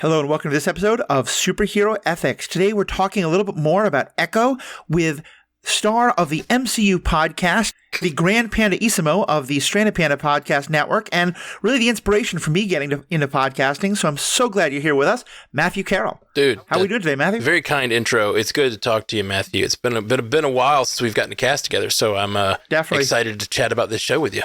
Hello and welcome to this episode of Superhero Ethics. Today we're talking a little bit more about Echo with star of the MCU podcast, the Grand Panda Isimo of the Stranded Panda Podcast Network, and really the inspiration for me getting into podcasting. So I'm so glad you're here with us, Matthew Carroll. Dude, how are we doing today, Matthew? Very kind intro. It's good to talk to you, Matthew. It's been a while since we've gotten to cast together, so I'm definitely excited to chat about this show with you.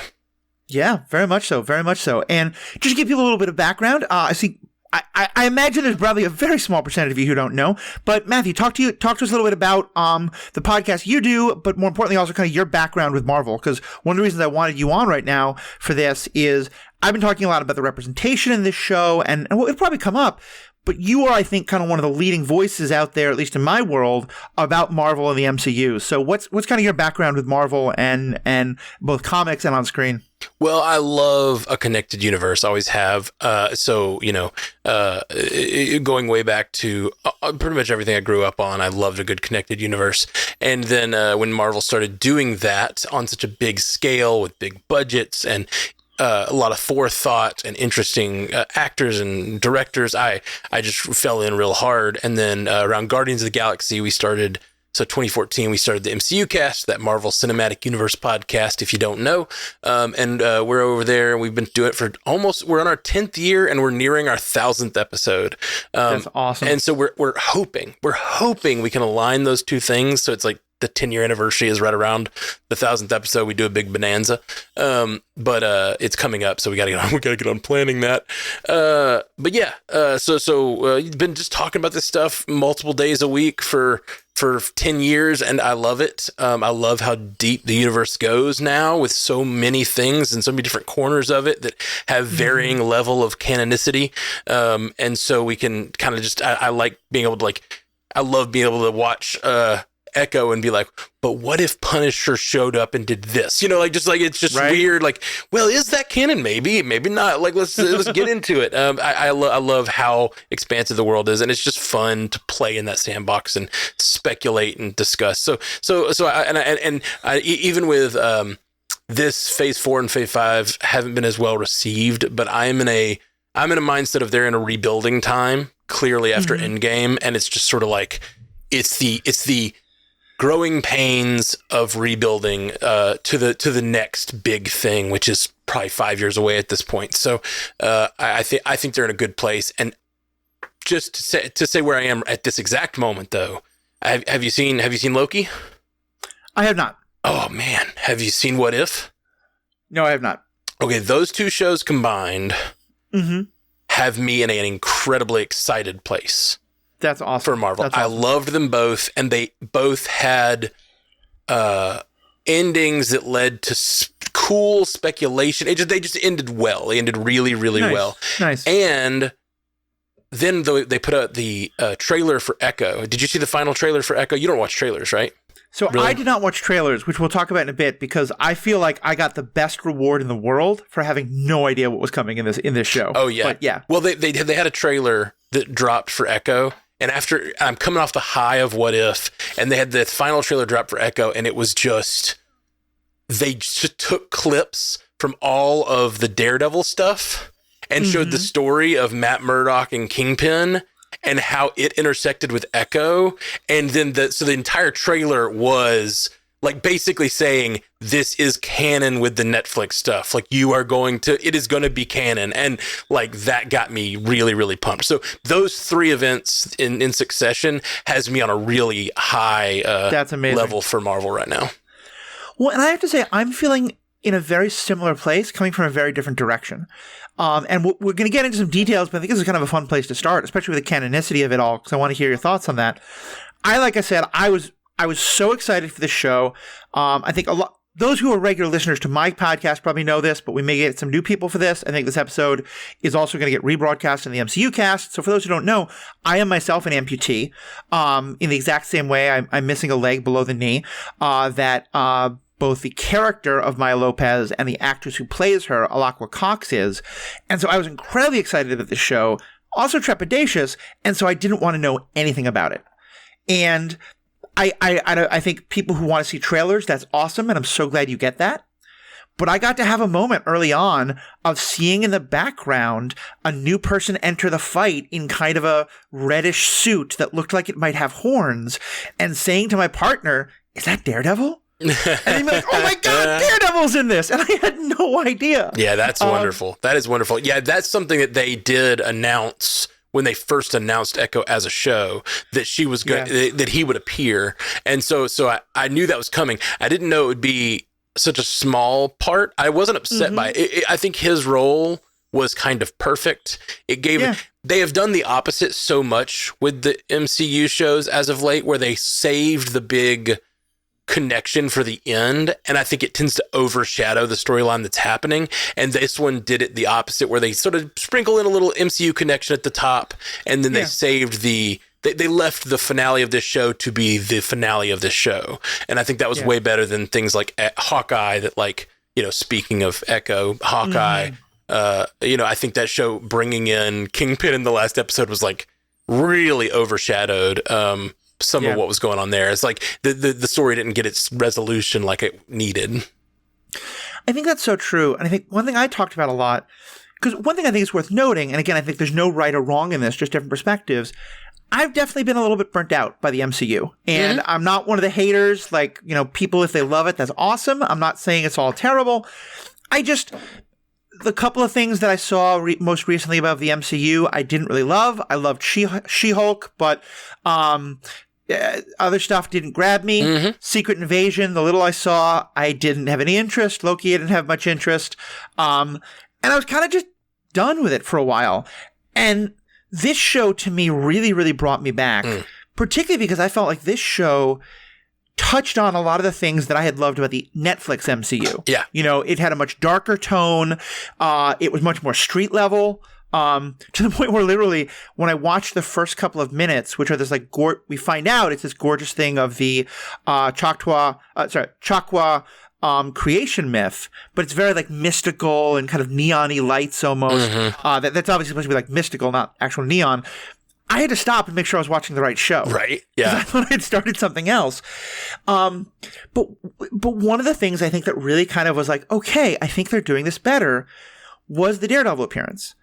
Yeah, very much so, very much so. And just to give you a little bit of background, I imagine there's probably a very small percentage of you who don't know, but Matthew, talk to us a little bit about the podcast you do, but more importantly, also kind of your background with Marvel, because one of the reasons I wanted you on right now for this is I've been talking a lot about the representation in this show, and it'll probably come up, but you are, I think, kind of one of the leading voices out there, at least in my world, about Marvel and the MCU. So what's kind of your background with Marvel and both comics and on screen? Well, I love a connected universe. I always have. Going way back to pretty much everything I grew up on, I loved a good connected universe. And then when Marvel started doing that on such a big scale with big budgets and a lot of forethought and interesting actors and directors, I just fell in real hard. And then around Guardians of the Galaxy, 2014, we started the MCUCast, that Marvel Cinematic Universe podcast, if you don't know. We're over there, and we've been doing it for we're on our 10th year, and we're nearing our 1,000th episode. That's awesome. And so we're hoping we can align those two things. So it's like the 10-year anniversary is right around the 1,000th episode. We do a big bonanza. But it's coming up, so we gotta get on planning that. You've been just talking about this stuff multiple days a week for 10 years, and I love it. I love how deep the universe goes now with so many things and so many different corners of it that have varying level of canonicity. And so we can kind of just, I like being able to I love being able to watch Echo and be like, but what if Punisher showed up and did this? It's just right? Weird. Well, is that canon? Maybe not. Let's get into it. I love how expansive the world is, and it's just fun to play in that sandbox and speculate and discuss. So even with this Phase 4 and Phase 5 haven't been as well received, but I'm in a mindset of they're in a rebuilding time, clearly after Endgame, and it's just sort of like it's the growing pains of rebuilding to the next big thing, which is probably 5 years away at this point. So I think they're in a good place. And just to say where I am at this exact moment, though, have you seen Loki? I have not. Oh man, have you seen What If? No, I have not. Okay, those two shows combined have me in an incredibly excited place. That's awesome. For Marvel. That's awesome. I loved them both, and they both had endings that led to cool speculation. They just ended well. They ended really, really well. Nice. And then they put out the trailer for Echo. Did you see the final trailer for Echo? You don't watch trailers, right? So really? I did not watch trailers, which we'll talk about in a bit, because I feel like I got the best reward in the world for having no idea what was coming in this show. Oh yeah, but yeah. Well, they had a trailer that dropped for Echo. And after I'm coming off the high of What If, and they had the final trailer drop for Echo, and it was just, they just took clips from all of the Daredevil stuff and showed the story of Matt Murdock and Kingpin and how it intersected with Echo. And then the entire trailer was basically saying, this is canon with the Netflix stuff. It is going to be canon. And that got me really, really pumped. So those three events in succession has me on a really high That's amazing. Level for Marvel right now. Well, and I have to say, I'm feeling in a very similar place, coming from a very different direction. And we're going to get into some details, but I think this is kind of a fun place to start, especially with the canonicity of it all, because I want to hear your thoughts on that. Like I said, I was so excited for this show. I think those who are regular listeners to my podcast probably know this, but we may get some new people for this. I think this episode is also going to get rebroadcast in the MCUcast. So for those who don't know, I am myself an amputee. In the exact same way, I'm missing a leg below the knee. Both the character of Maya Lopez and the actress who plays her, Alaqua Cox, is. And so I was incredibly excited about this show, also trepidatious, and so I didn't want to know anything about it. And I think people who want to see trailers, that's awesome, and I'm so glad you get that. But I got to have a moment early on of seeing in the background a new person enter the fight in kind of a reddish suit that looked like it might have horns, and saying to my partner, "Is that Daredevil?" And he'd be like, "Oh my God, Daredevil's in this!" And I had no idea. Yeah, that's wonderful. That is wonderful. Yeah, that's something that they did announce when they first announced Echo as a show, that she was going, that he would appear, and so I knew that was coming. I didn't know it would be such a small part. I wasn't upset by it. I think his role was kind of perfect. It gave. They have done the opposite so much with the MCU shows as of late, where they saved the big connection for the end, and I think it tends to overshadow the storyline that's happening. And this one did it the opposite, where they sort of sprinkle in a little MCU connection at the top, and then they saved they left the finale of this show to be the finale of this show. And I think that was way better than things like Hawkeye, that, like, you know, speaking of Echo, Hawkeye, you know, I think that show bringing in Kingpin in the last episode was like really overshadowed some of what was going on there. It's like the story didn't get its resolution like it needed. I think that's so true. And I think one thing I talked about a lot, because one thing I think is worth noting, and again, I think there's no right or wrong in this, just different perspectives. I've definitely been a little bit burnt out by the MCU, and I'm not one of the haters. Like, you know, people, if they love it, that's awesome. I'm not saying it's all terrible. The couple of things that I saw most recently about the MCU, I didn't really love. I loved She-Hulk, but other stuff didn't grab me. Secret Invasion, the little I saw, I didn't have any interest. Loki, I didn't have much interest. And I was kind of just done with it for a while. And this show, to me, really, really brought me back, particularly because I felt like this show touched on a lot of the things that I had loved about the Netflix MCU. Yeah. You know, it had a much darker tone. It was much more street level. To the point where literally when I watched the first couple of minutes, which are this like we find out it's this gorgeous thing of the Chakwa creation myth, but it's very like mystical and kind of neon-y lights almost. That's obviously supposed to be like mystical, not actual neon. I had to stop and make sure I was watching the right show. Right. Yeah. I thought I'd started something else. But one of the things I think that really kind of was like, okay, I think they're doing this better, was the Daredevil appearance.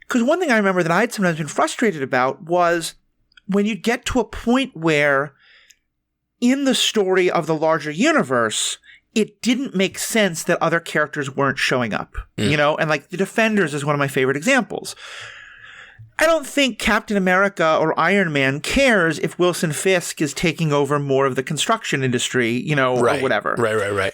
Because one thing I remember that I'd sometimes been frustrated about was when you get to a point where in the story of the larger universe, it didn't make sense that other characters weren't showing up, you know? And like the Defenders is one of my favorite examples. I don't think Captain America or Iron Man cares if Wilson Fisk is taking over more of the construction industry, you know, or whatever. Right.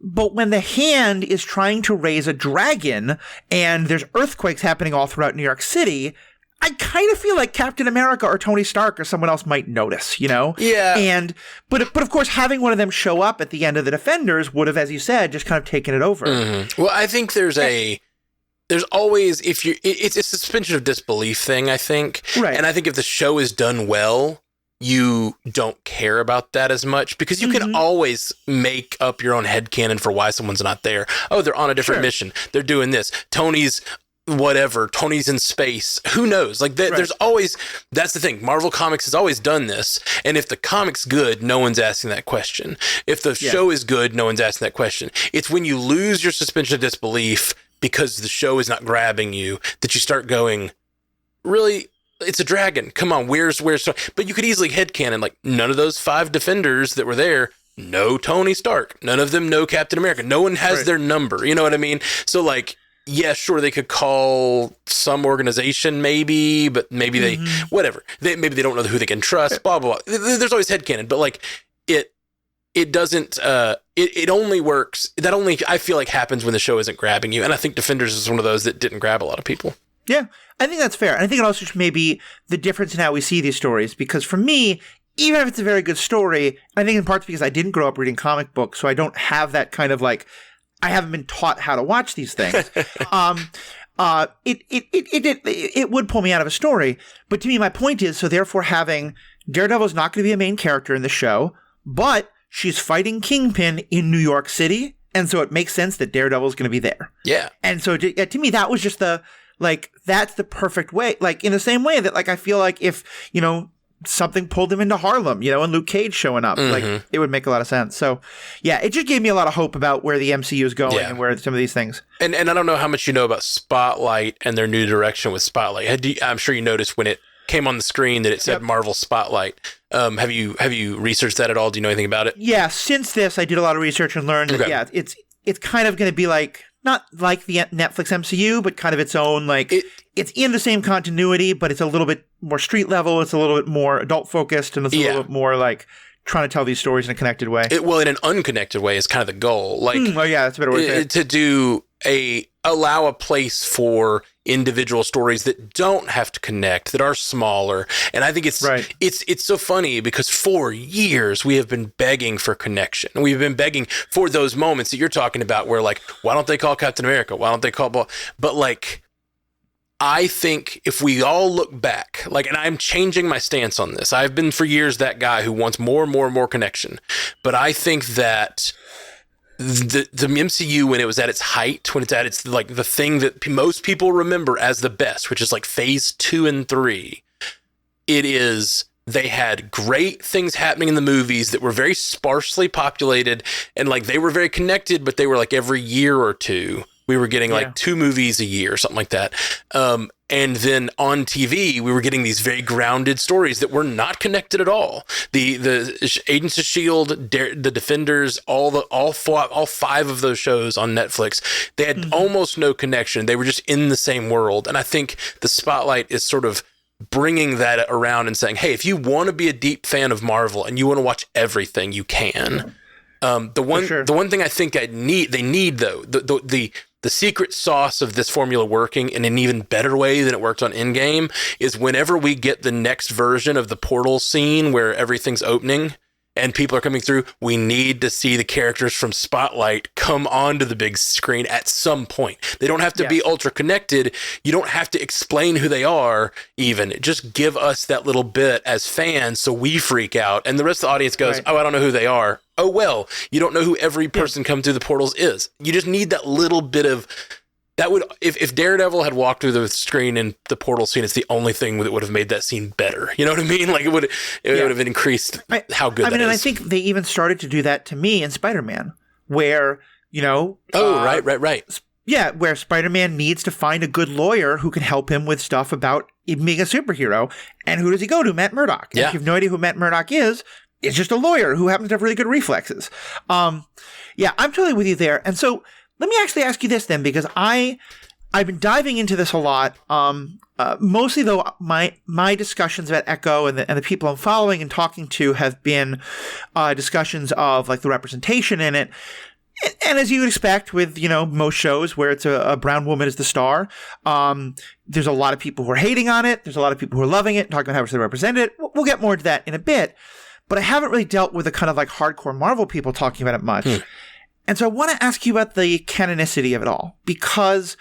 But when the Hand is trying to raise a dragon and there's earthquakes happening all throughout New York City, I kind of feel like Captain America or Tony Stark or someone else might notice, you know? Yeah. But of course, having one of them show up at the end of the Defenders would have, as you said, just kind of taken it over. Well, I think there's always, it's a suspension of disbelief thing, I think. Right. And I think if the show is done well, you don't care about that as much, because you can always make up your own headcanon for why someone's not there. Oh, they're on a different mission. They're doing this. Tony's in space. Who knows? Like there's always, that's the thing. Marvel Comics has always done this. And if the comic's good, no one's asking that question. If the show is good, no one's asking that question. It's when you lose your suspension of disbelief because the show is not grabbing you that you start going, really? It's a dragon. Come on, where's but you could easily headcanon, like, none of those 5 Defenders that were there know Tony Stark. None of them know Captain America. No one has their number. You know what I mean? So, like, yeah, sure, they could call some organization maybe, but maybe they, whatever. Maybe they don't know who they can trust, blah, blah, blah. There's always headcanon, but, like, it doesn't, it only works, that only, I feel like, happens when the show isn't grabbing you. And I think Defenders is one of those that didn't grab a lot of people. Yeah, I think that's fair. And I think it also may be the difference in how we see these stories. Because for me, even if it's a very good story, I think in part because I didn't grow up reading comic books, so I don't have that kind of like, I haven't been taught how to watch these things. It would pull me out of a story. But to me, my point is, so therefore having Daredevil is not going to be a main character in the show, but she's fighting Kingpin in New York City. And so it makes sense that Daredevil is going to be there. Yeah. And so to me, that was just like, that's the perfect way. Like, in the same way that, like, I feel like if, you know, something pulled him into Harlem, and Luke Cage showing up. Like, it would make a lot of sense. So, yeah, it just gave me a lot of hope about where the MCU is going and where some of these things. And I don't know how much you know about Spotlight and their new direction with Spotlight. I'm sure you noticed when it came on the screen that it said Marvel Spotlight. Have you researched that at all? Do you know anything about it? Yeah, since this, I did a lot of research and learned that, it's kind of going to be like, not like the Netflix MCU, but kind of its own, like, it's in the same continuity, but it's a little bit more street level, it's a little bit more adult focused, and it's a little bit more like trying to tell these stories in a connected way. Well, in an unconnected way is kind of the goal. Like, that's a better way to say it. To do allow a place for individual stories that don't have to connect, that are smaller. And I think it's so funny because for years we have been begging for connection. We've been begging for those moments that you're talking about where, like, why don't they call Captain America? Why don't they call But, like, I think if we all look back, like, and I'm changing my stance on this. I've been for years that guy who wants more and more and more connection. But I think that the MCU, when it was at its height, when it's at its, like, the thing that most people remember as the best, which is like phase 2 and 3, they had great things happening in the movies that were very sparsely populated, and, like, they were very connected, but they were like every year or two. We were getting like 2 movies a year, something like that. And then on TV, we were getting these very grounded stories that were not connected at all. The Agents of S.H.I.E.L.D., the Defenders, all 5 of those shows on Netflix, they had almost no connection. They were just in the same world. And I think the Spotlight is sort of bringing that around and saying, hey, if you want to be a deep fan of Marvel and you want to watch everything, you can. The one thing I think they need though, the secret sauce of this formula working in an even better way than it worked on Endgame is whenever we get the next version of the portal scene where everything's opening and people are coming through, we need to see the characters from Spotlight come onto the big screen at some point. They don't have to be ultra connected. You don't have to explain who they are even. Just give us that little bit as fans so we freak out and the rest of the audience goes, oh, I don't know who they are. Oh, well, you don't know who every person come through the portals is. You just need that little bit of that. Would if Daredevil had walked through the screen in the portal scene, it's the only thing that would have made that scene better. You know what I mean? Like, it would have increased how good that is. And I think they even started to do that to me in Spider-Man, where, right. Yeah, where Spider-Man needs to find a good lawyer who can help him with stuff about being a superhero. And who does he go to? Matt Murdock. And if you have no idea who Matt Murdock is, it's just a lawyer who happens to have really good reflexes. I'm totally with you there. And so let me actually ask you this then, because I've been diving into this a lot. Mostly though, my discussions about Echo and the people I'm following and talking to have been discussions of, like, the representation in it. And as you would expect with, most shows where it's a brown woman is the star, there's a lot of people who are hating on it. There's a lot of people who are loving it, talking about how it's represented. We'll get more into that in a bit. But I haven't really dealt with the kind of, like, hardcore Marvel people talking about it much. And so I want to ask you about the canonicity of it all, because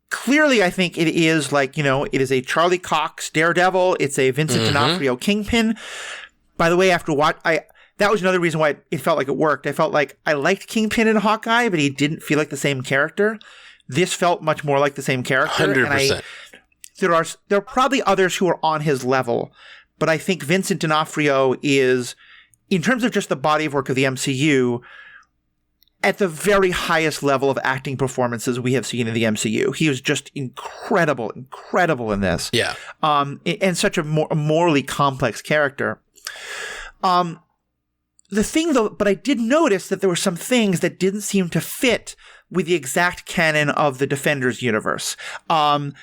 clearly I think it is, like, it is a Charlie Cox Daredevil. It's a Vincent D'Onofrio Kingpin. By the way, after that was another reason why it felt like it worked. I felt like I liked Kingpin and Hawkeye, but he didn't feel like the same character. This felt much more like the same character. 100%. There are probably others who are on his level, but I think Vincent D'Onofrio is, in terms of just the body of work of the MCU, at the very highest level of acting performances we have seen in the MCU. He was just incredible in this. Yeah. And such a morally complex character. The thing, though, but I did notice that there were some things that didn't seem to fit with the exact canon of the Defenders universe. And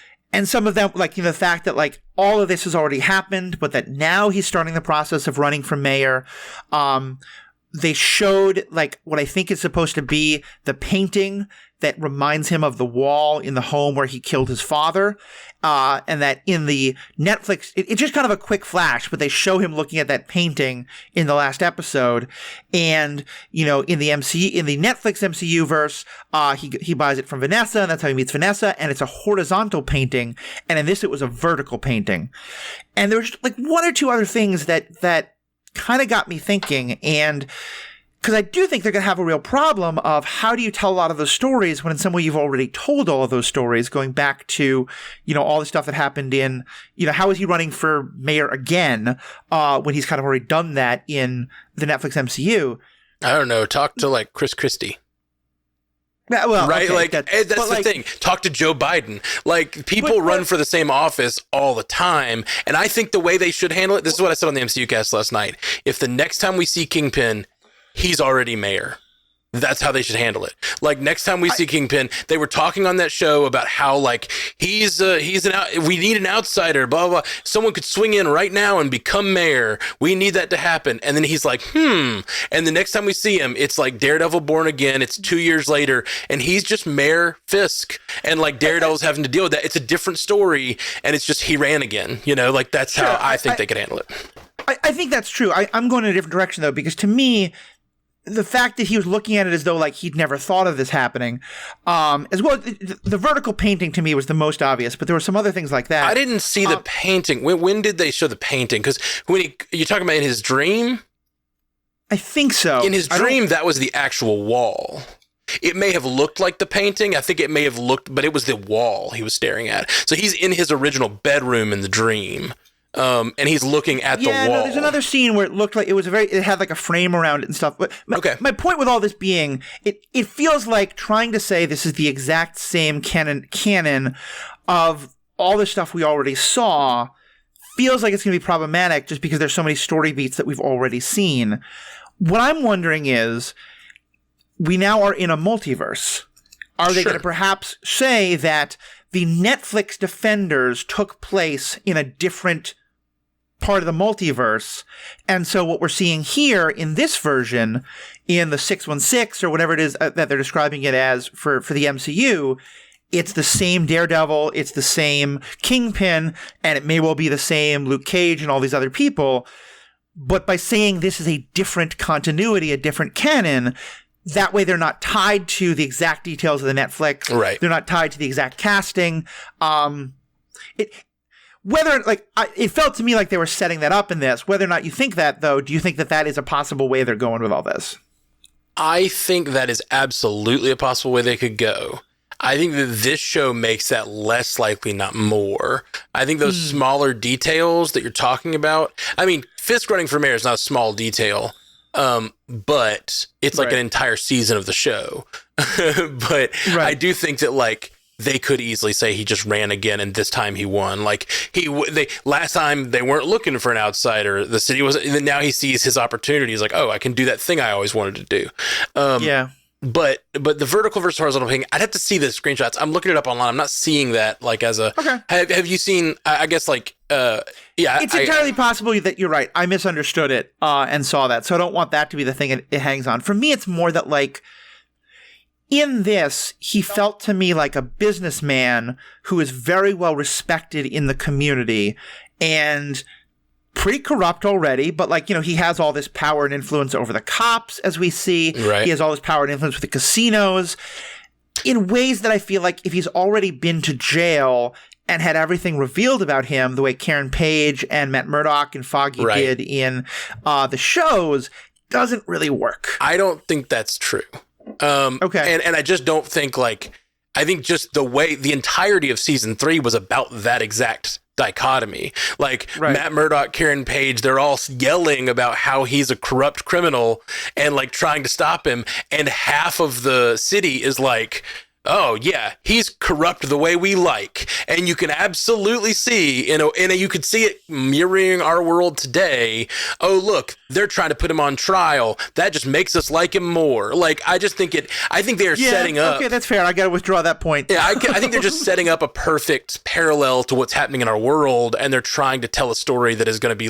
some of them, like, the fact that, like, all of this has already happened, but that now he's starting the process of running for mayor. They showed, like, what I think is supposed to be the painting that reminds him of the wall in the home where he killed his father. And that in the Netflix, it's just kind of a quick flash, but they show him looking at that painting in the last episode. And, in the Netflix MCU verse, he buys it from Vanessa, and that's how he meets Vanessa. And it's a horizontal painting. And in this, it was a vertical painting. And there was, like, one or two other things that kind of got me thinking. And because I do think they're going to have a real problem of how do you tell a lot of those stories when in some way you've already told all of those stories, going back to, all the stuff that happened in, how is he running for mayor again when he's kind of already done that in the Netflix MCU? I don't know. Talk to like Chris Christie. Yeah, well, right? Okay, like that's the thing. Talk to Joe Biden. Like people run for the same office all the time. And I think the way they should handle it, this is what I said on the MCUcast last night. If the next time we see Kingpin, he's already mayor. That's how they should handle it. Like next time we see Kingpin, they were talking on that show about how like we need an outsider, blah, blah, blah. Someone could swing in right now and become mayor. We need that to happen. And then he's like, And the next time we see him, it's like Daredevil Born Again. It's 2 years later and he's just Mayor Fisk. And like Daredevil's having to deal with that. It's a different story. And it's just he ran again. Like that's how I think they could handle it. I think that's true. I'm going in a different direction though, because to me, the fact that he was looking at it as though like he'd never thought of this happening, as well, the vertical painting to me was the most obvious, but there were some other things like that. I didn't see the painting. When did they show the painting? Because when you're talking about in his dream? I think so. In his dream, that was the actual wall. It may have looked like the painting. I think it may have looked, but it was the wall he was staring at. So he's in his original bedroom in the dream. And he's looking at the wall. No, there's another scene where it looked like it had like a frame around it and stuff. But my point with all this being, it feels like trying to say this is the exact same canon of all the stuff we already saw feels like it's going to be problematic just because there's so many story beats that we've already seen. What I'm wondering is, we now are in a multiverse. Are they going to perhaps say that the Netflix Defenders took place in a different part of the multiverse, and so what we're seeing here in this version, in the 616 or whatever it is that they're describing it as for the MCU, it's the same Daredevil, it's the same Kingpin, and it may well be the same Luke Cage and all these other people, but by saying this is a different continuity, a different canon, that way they're not tied to the exact details of the Netflix. Right. They're not tied to the exact casting. It felt to me like they were setting that up in this. Whether or not you think that, though, do you think that is a possible way they're going with all this? I think that is absolutely a possible way they could go. I think that this show makes that less likely, not more. I think those smaller details that you're talking about, I mean, Fisk running for mayor is not a small detail. But it's like an entire season of the show. But I do think that like they could easily say he just ran again and this time he won. Like last time they weren't looking for an outsider. The city was, and now he sees his opportunity. He's like, oh, I can do that thing I always wanted to do. But the vertical versus horizontal painting, I'd have to see the screenshots. I'm looking it up online. I'm not seeing that like as a. Okay. Have you seen? I guess like it's entirely possible that you're right. I misunderstood it and saw that, so I don't want that to be the thing it hangs on. For me, it's more that like in this, he felt to me like a businessman who is very well respected in the community and pretty corrupt already, but like, he has all this power and influence over the cops, as we see. Right. He has all this power and influence with the casinos in ways that I feel like if he's already been to jail and had everything revealed about him, the way Karen Page and Matt Murdock and Foggy did in the shows, doesn't really work. I don't think that's true. Okay. And I just don't think I think just the way the entirety of season 3 was about that exact dichotomy. Matt Murdock, Karen Page, they're all yelling about how he's a corrupt criminal and trying to stop him. And half of the city is like, oh yeah, he's corrupt the way we like. And you can absolutely see, and you could see it mirroring our world today. Oh, look, they're trying to put him on trial. That just makes us like him more. I think they're setting up. Okay, that's fair. I got to withdraw that point. Yeah, I think they're just setting up a perfect parallel to what's happening in our world. And they're trying to tell a story that is going to be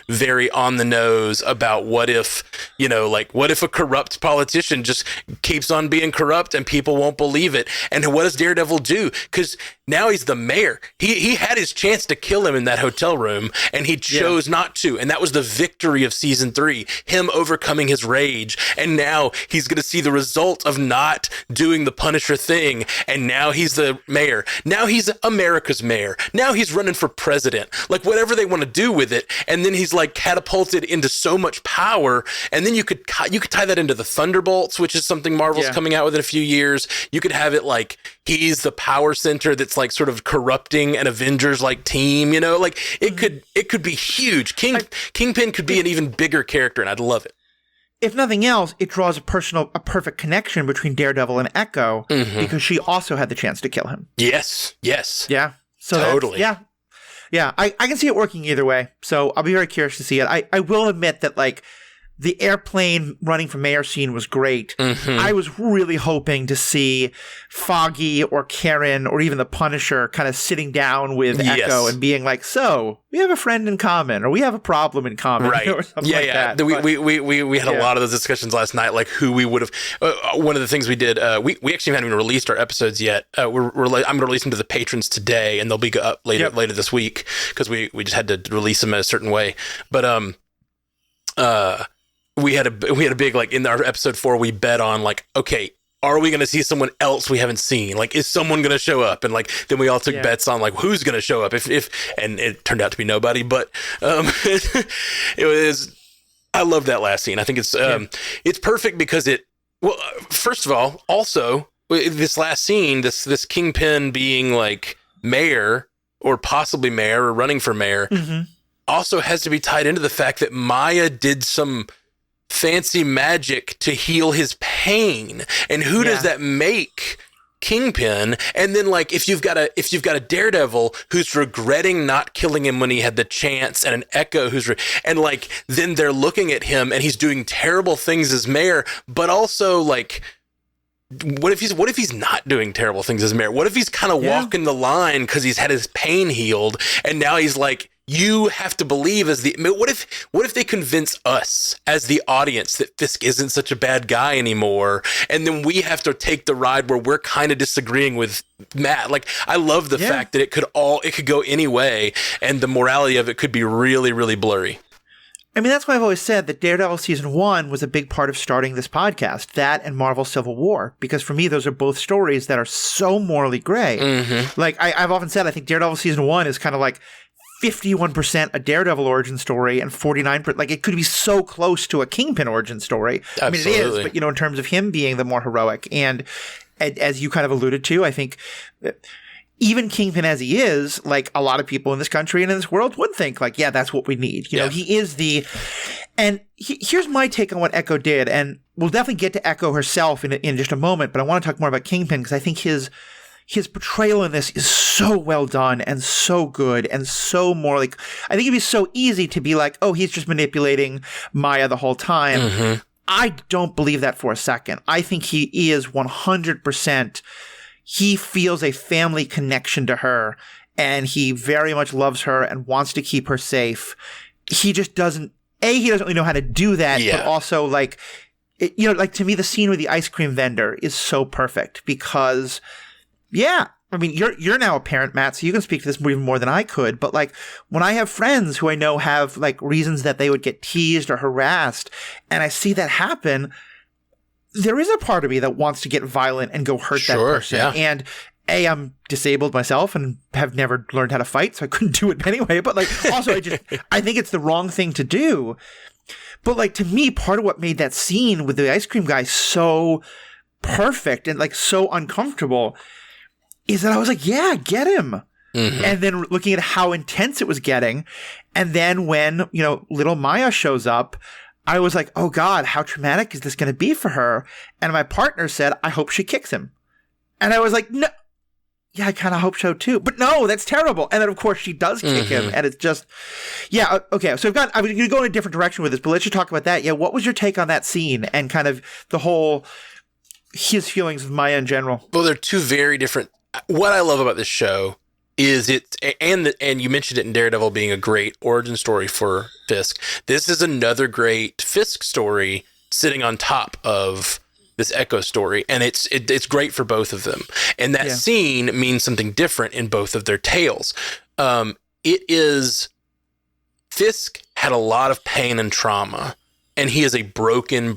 very on the nose about what if a corrupt politician just keeps on being corrupt and people won't believe believe it. And what does Daredevil do? Because now he's the mayor. He had his chance to kill him in that hotel room, and he chose not to. And that was the victory of season 3, him overcoming his rage. And now he's going to see the result of not doing the Punisher thing. And now he's the mayor. Now he's America's mayor. Now he's running for president. Like, whatever they want to do with it. And then he's like catapulted into so much power. And then you could tie that into the Thunderbolts, which is something Marvel's coming out with in a few years. You could have it like he's the power center that's like sort of corrupting an Avengers like team, you know, like it could be huge. Kingpin could be an even bigger character, and I'd love it. If nothing else, it draws a perfect connection between Daredevil and Echo because she also had the chance to kill him. Yes. Yeah. So totally. Yeah. I can see it working either way. So I'll be very curious to see it. I will admit that like the airplane running from mayor scene was great. I was really hoping to see Foggy or Karen or even the Punisher kind of sitting down with Echo and being like, so we have a friend in common or we have a problem in common. Right. Or something like that. We had a lot of those discussions last night, like who we would have. One of the things we did, we actually haven't even released our episodes yet. I'm going to release them to the patrons today, and they'll be up later this week because we just had to release them in a certain way. But we had a big, like, in our episode 4, we bet on, like, okay, are we going to see someone else we haven't seen? Like, is someone going to show up? And like, then we all took bets on like, who's going to show up and it turned out to be nobody, but, it was, I love that last scene. I think it's perfect because first of all, also this last scene, this Kingpin being like mayor or possibly mayor or running for mayor also has to be tied into the fact that Maya did some fancy magic to heal his pain. And who does that make? Kingpin. And then like if you've got a Daredevil who's regretting not killing him when he had the chance, and an Echo and like then they're looking at him and he's doing terrible things as mayor, but also like what if he's not doing terrible things as mayor? What if he's kind of walking the line because he's had his pain healed, and now he's like, you have to believe what if they convince us as the audience that Fisk isn't such a bad guy anymore, and then we have to take the ride where we're kind of disagreeing with Matt? Like, I love the fact that it could go any way, and the morality of it could be really, really blurry. I mean, that's why I've always said that Daredevil Season 1 was a big part of starting this podcast, that and Marvel Civil War, because for me, those are both stories that are so morally gray. Like, I've often said, I think Daredevil Season 1 is kind of like 51% a Daredevil origin story and 49%, like it could be so close to a Kingpin origin story. Absolutely. I mean, it is, but you know, in terms of him being the more heroic, and as you kind of alluded to, I think even Kingpin as he is, like a lot of people in this country and in this world would think like, yeah, that's what we need. You know, he is and here's my take on what Echo did, and we'll definitely get to Echo herself in just a moment, but I want to talk more about Kingpin because I think his portrayal in this is so well done and so good and so more like, I think it'd be so easy to be like, oh, he's just manipulating Maya the whole time. I don't believe that for a second. I think he is 100%. He feels a family connection to her, and he very much loves her and wants to keep her safe. He just doesn't really know how to do that, but also like, you know, like to me, the scene with the ice cream vendor is so perfect because I mean, you're now a parent, Matt, so you can speak to this even more than I could. But like, when I have friends who I know have like reasons that they would get teased or harassed, and I see that happen, there is a part of me that wants to get violent and go hurt that person. And I'm disabled myself and have never learned how to fight, so I couldn't do it anyway. But like, also, I think it's the wrong thing to do. But like, to me, part of what made that scene with the ice cream guy so perfect and like so uncomfortable is that I was like, yeah, get him. And then looking at how intense it was getting. And then when, you know, little Maya shows up, I was like, oh God, how traumatic is this going to be for her? And my partner said, I hope she kicks him. And I was like, no, yeah, I kind of hope so too. But no, that's terrible. And then of course she does kick him. And it's just, okay. So I'm going to go in a different direction with this, but let's just talk about that. Yeah. What was your take on that scene and kind of the whole, his feelings of Maya in general? Well, they're two very different. What I love about this show is and you mentioned it in Daredevil being a great origin story for Fisk. This is another great Fisk story sitting on top of this Echo story, and it's great for both of them. And that scene means something different in both of their tales. It is Fisk had a lot of pain and trauma, and he is a broken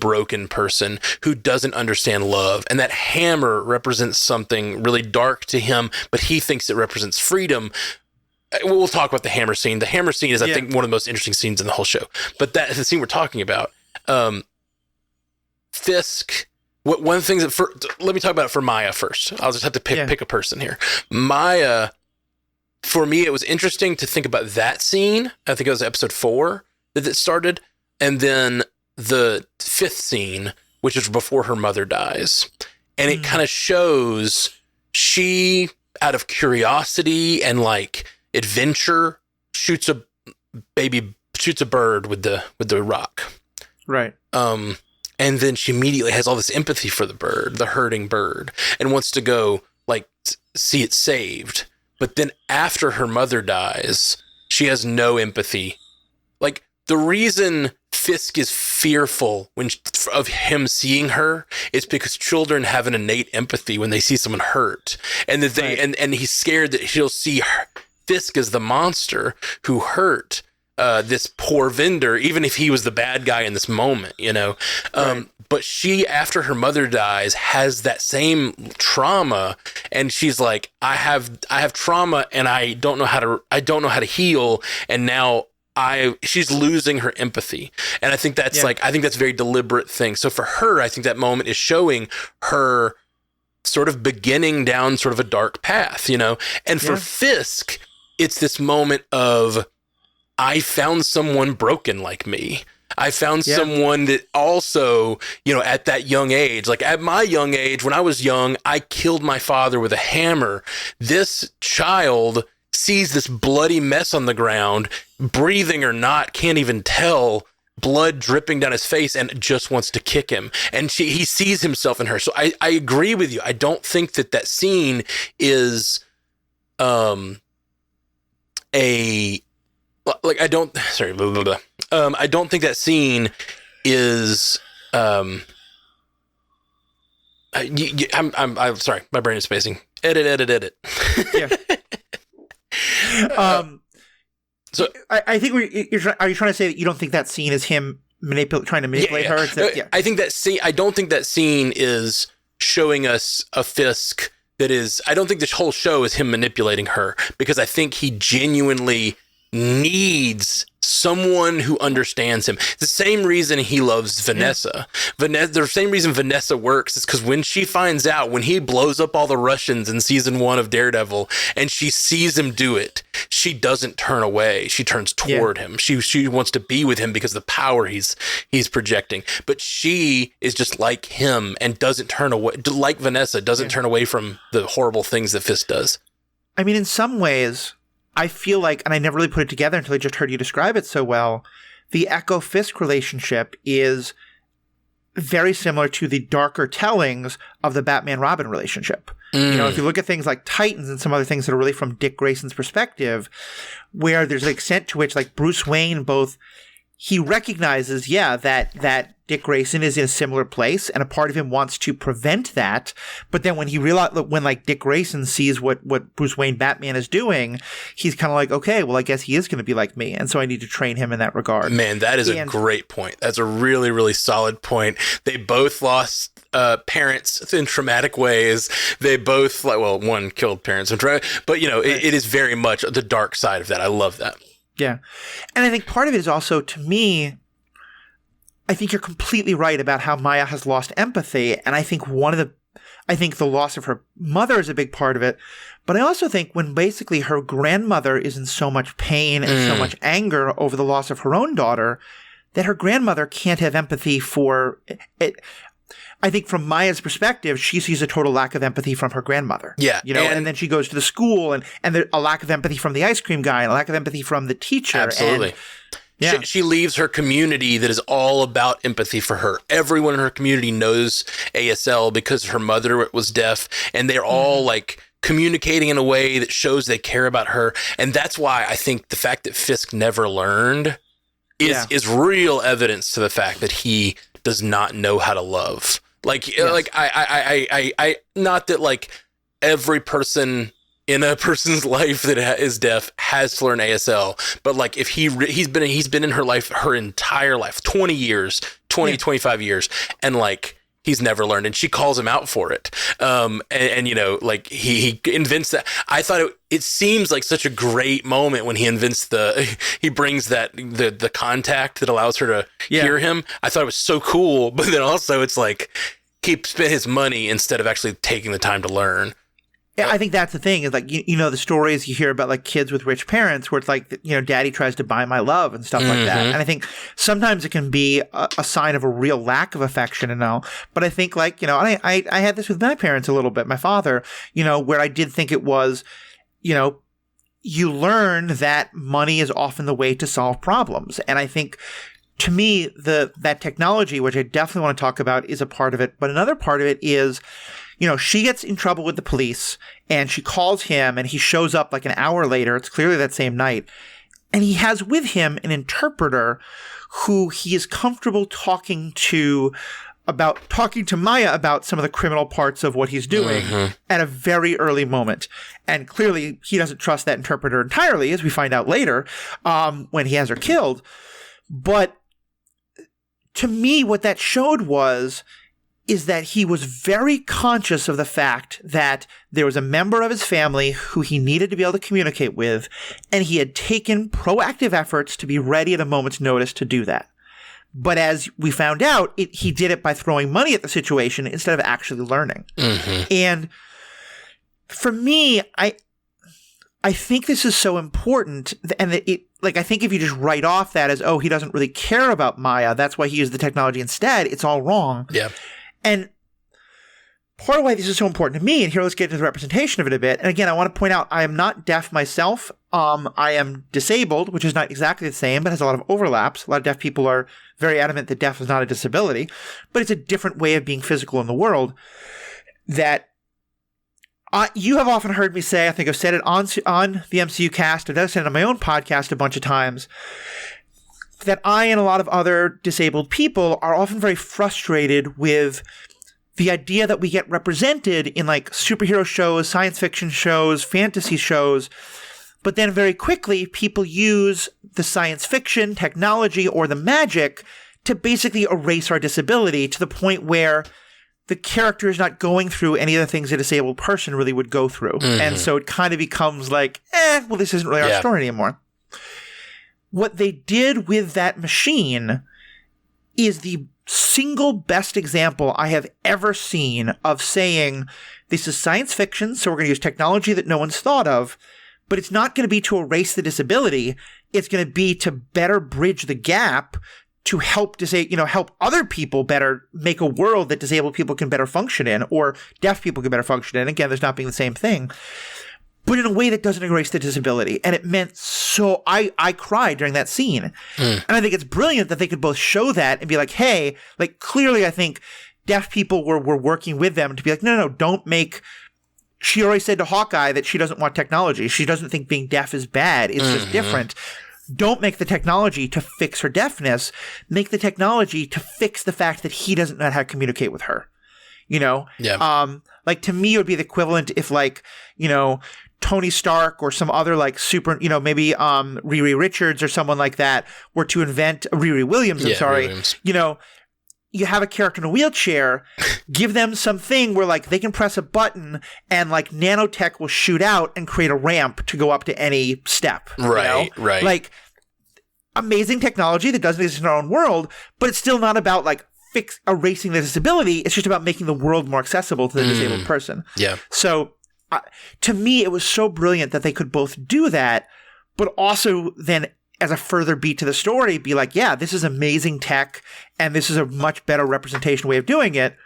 person who doesn't understand love. And that hammer represents something really dark to him, but he thinks it represents freedom. We'll talk about the hammer scene. The hammer scene is, I think, one of the most interesting scenes in the whole show. But that's the scene we're talking about. Fisk. One of the things that let me talk about it for Maya first. I'll just have to pick a person here. Maya, for me, it was interesting to think about that scene. I think it was episode 4 that it started. And then the 5th scene, which is before her mother dies. And it kind of shows she, out of curiosity and like adventure, shoots a bird with the rock. Right. And then she immediately has all this empathy for the bird, the hurting bird, and wants to go like see it saved. But then after her mother dies, she has no empathy. Like, the reason Fisk is fearful of him seeing her is because children have an innate empathy when they see someone hurt, and that and he's scared that she'll see Fisk as the monster who hurt this poor vendor, even if he was the bad guy in this moment, you know. But she, after her mother dies, has that same trauma, and she's like, I have trauma, and I don't know how to heal, and now she's losing her empathy. And I think that's I think that's a very deliberate thing. So for her, I think that moment is showing her sort of beginning down sort of a dark path, you know. And for Fisk, it's this moment of, I found someone broken like me. I found someone that also, you know, at that young age, like at my young age, when I was young, I killed my father with a hammer. This child sees this bloody mess on the ground, breathing or not, can't even tell, blood dripping down his face, and just wants to kick him. And he sees himself in her. So I agree with you. I don't think that scene is I don't think that scene is I'm sorry, my brain is spacing. Edit. Yeah. So I think are you trying to say that you don't think that scene is him trying to manipulate her? I think that scene. I don't think that scene is showing us a Fisk that is. I don't think this whole show is him manipulating her, because I think he genuinely needs someone who understands him. The same reason he loves Vanessa. The same reason Vanessa works is because when she finds out, when he blows up all the Russians in season 1 of Daredevil, and she sees him do it, she doesn't turn away. She turns toward him. She wants to be with him because of the power he's projecting. But she is just like him and doesn't turn away. Like Vanessa, doesn't turn away from the horrible things that Fisk does. I mean, in some ways, I feel like, and I never really put it together until I just heard you describe it so well, the Echo Fisk relationship is very similar to the darker tellings of the Batman-Robin relationship. You know, if you look at things like Titans and some other things that are really from Dick Grayson's perspective, where there's an extent to which, like, Bruce Wayne he recognizes, that Dick Grayson is in a similar place, and a part of him wants to prevent that. But then when Dick Grayson sees what Bruce Wayne Batman is doing, he's kind of like, okay, well, I guess he is going to be like me, and so I need to train him in that regard. Man, that is a great point. That's a really, really solid point. They both lost parents in traumatic ways. They both, one killed parents, but you know, it is very much the dark side of that. I love that. Yeah. And I think part of it is also, to me, I think you're completely right about how Maya has lost empathy. And I think the loss of her mother is a big part of it. But I also think when basically her grandmother is in so much pain and so much anger over the loss of her own daughter, that her grandmother can't have empathy for it. I think from Maya's perspective, she sees a total lack of empathy from her grandmother. Yeah. You know, and then she goes to the school and a lack of empathy from the ice cream guy and a lack of empathy from the teacher. Absolutely. She leaves her community that is all about empathy for her. Everyone in her community knows ASL because her mother was deaf, and they're all like communicating in a way that shows they care about her. And that's why I think the fact that Fisk never learned is real evidence to the fact that he does not know how to love. Like, Yes. like I not that like every person in a person's life that is deaf has to learn ASL, but like if he's been in her life, her entire life, 20 years, 25 years, and like he's never learned, and she calls him out for it. And you know, like he invents that. I thought it seems like such a great moment when he invents he brings that the contact that allows her to hear him. I thought it was so cool, but then also it's like he spent his money instead of actually taking the time to learn. Yeah, I think that's the thing is like, you know, the stories you hear about like kids with rich parents where it's like, you know, daddy tries to buy my love and stuff like that. And I think sometimes it can be a sign of a real lack of affection and all. But I think like, you know, I had this with my parents a little bit, my father, you know, where I did think it was, you know, you learn that money is often the way to solve problems. And I think to me, that technology, which I definitely want to talk about, is a part of it. But another part of it is, you know, she gets in trouble with the police and she calls him and he shows up like an hour later. It's clearly that same night. And he has with him an interpreter who he is comfortable talking to Maya about some of the criminal parts of what he's doing at a very early moment. And clearly he doesn't trust that interpreter entirely, as we find out later, when he has her killed. But to me, what that showed is that he was very conscious of the fact that there was a member of his family who he needed to be able to communicate with, and he had taken proactive efforts to be ready at a moment's notice to do that. But as we found out, he did it by throwing money at the situation instead of actually learning. And for me, I think this is so important, and I think if you just write off that as, oh, he doesn't really care about Maya, that's why he used the technology instead, it's all wrong. Yeah. And part of why this is so important to me, and here let's get into the representation of it a bit. And again, I want to point out I am not deaf myself. I am disabled, which is not exactly the same, but has a lot of overlaps. A lot of deaf people are very adamant that deaf is not a disability, but it's a different way of being physical in the world that you have often heard me say. I think I've said it on the MCUCast. I've said it on my own podcast a bunch of times, that I and a lot of other disabled people are often very frustrated with the idea that we get represented in like superhero shows, science fiction shows, fantasy shows, but then very quickly people use the science fiction, technology, or the magic to basically erase our disability to the point where the character is not going through any of the things a disabled person really would go through. And so it kind of becomes like, well, this isn't really our story anymore. What they did with that machine is the single best example I have ever seen of saying, this is science fiction, so we're going to use technology that no one's thought of, but it's not going to be to erase the disability. It's going to be to better bridge the gap to help help other people better make a world that disabled people can better function in, or deaf people can better function in. Again, there's not being the same thing, but in a way that doesn't erase the disability. And it meant so I cried during that scene. And I think it's brilliant that they could both show that and be like, hey, like clearly I think deaf people were working with them to be like, no, don't make. She already said to Hawkeye that she doesn't want technology. She doesn't think being deaf is bad. It's just different. Don't make the technology to fix her deafness. Make the technology to fix the fact that he doesn't know how to communicate with her. You know? Yeah. Like to me, it would be the equivalent if like, you know, Tony Stark or some other like super, you know, maybe Riri Richards or someone like that were to invent Riri Williams. You know, you have a character in a wheelchair, give them something where like they can press a button and like nanotech will shoot out and create a ramp to go up to any step. Right. Like amazing technology that doesn't exist in our own world, but it's still not about like erasing the disability. It's just about making the world more accessible to the disabled person. Yeah. So to me, it was so brilliant that they could both do that, but also then as a further beat to the story, be like, yeah, this is amazing tech, and this is a much better representation way of doing it.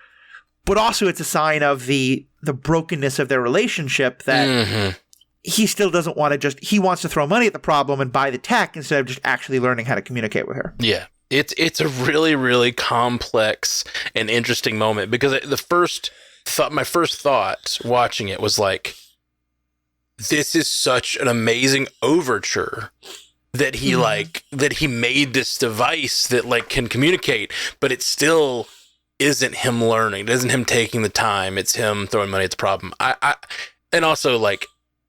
But also it's a sign of the brokenness of their relationship that he still doesn't want to he wants to throw money at the problem and buy the tech instead of just actually learning how to communicate with her. Yeah. It's a really, really complex and interesting moment because my first thought watching it was like, this is such an amazing overture that he that he made this device that like can communicate, but it's still isn't him learning. It isn't him taking the time. It's him throwing money at the problem. And also, like,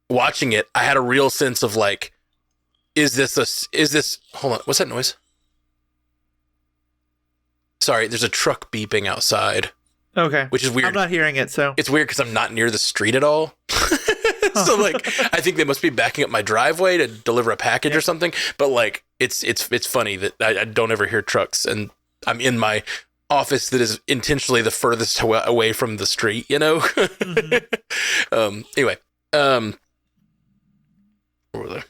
watching it, I had a real sense of, like, is this, hold on, what's that noise? Sorry, there's a truck beeping outside. Okay. Which is weird. I'm not hearing it, so. It's weird because I'm not near the street at all. So, like, I think they must be backing up my driveway to deliver a package or something. But, like, it's funny that I don't ever hear trucks, and I'm in my office that is intentionally the furthest away from the street, you know? Mm-hmm. Anyway. Where were they?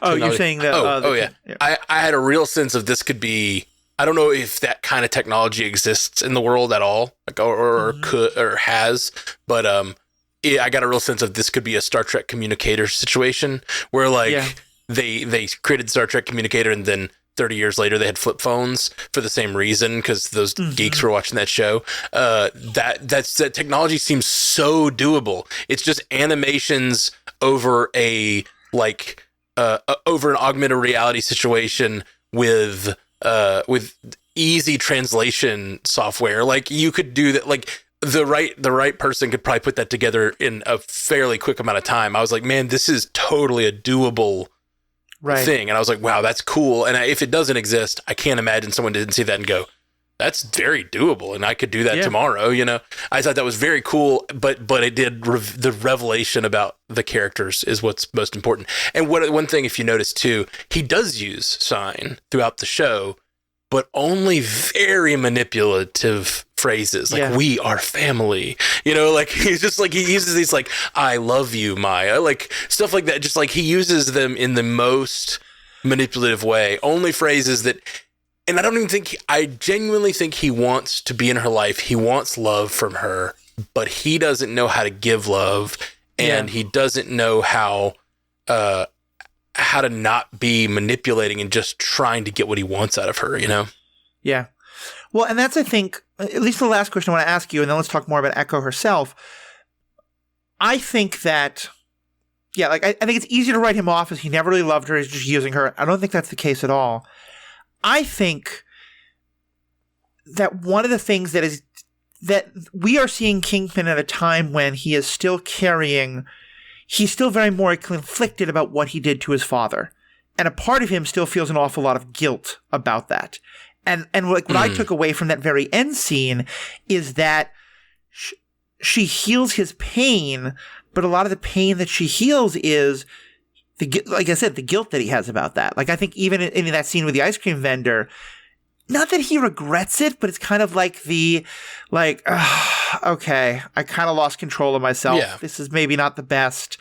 Oh, you're saying that... Yeah. I had a real sense of this could be... I don't know if that kind of technology exists in the world at all, like, or could or has, but I got a real sense of this could be a Star Trek communicator situation where, like, they created Star Trek communicator, and then 30 years later they had flip phones for the same reason because those geeks were watching that show. That technology seems so doable. It's just animations over over an augmented reality situation with easy translation software. Like, you could do that. Like, the right person could probably put that together in a fairly quick amount of time. I was like, man, this is totally a doable thing. And I was like, wow, that's cool. And if it doesn't exist, I can't imagine someone didn't see that and go, that's very doable, and I could do that tomorrow. You know, I thought that was very cool, but it did the revelation about the characters is what's most important. And one thing, if you notice too, he does use sign throughout the show, but only very manipulative phrases, like "we are family." You know, like he's just like, he uses these like "I love you, Maya," like stuff like that. Just like he uses them in the most manipulative way. Only phrases that. And I genuinely think he wants to be in her life. He wants love from her, but he doesn't know how to give love, and he doesn't know how to not be manipulating and just trying to get what he wants out of her, you know? Yeah. Well, and that's, I think, at least the last question I want to ask you, and then let's talk more about Echo herself. I think that, I think it's easy to write him off as he never really loved her. He's just using her. I don't think that's the case at all. I think that one of the things that we are seeing Kingpin at a time when he is still he's still very more conflicted about what he did to his father. And a part of him still feels an awful lot of guilt about that. And like what I took away from that very end scene is that she heals his pain, but a lot of the pain that she heals is like I said, the guilt that he has about that. Like, I think even in that scene with the ice cream vendor, not that he regrets it, but it's kind of like okay, I kind of lost control of myself. Yeah. This is maybe not the best.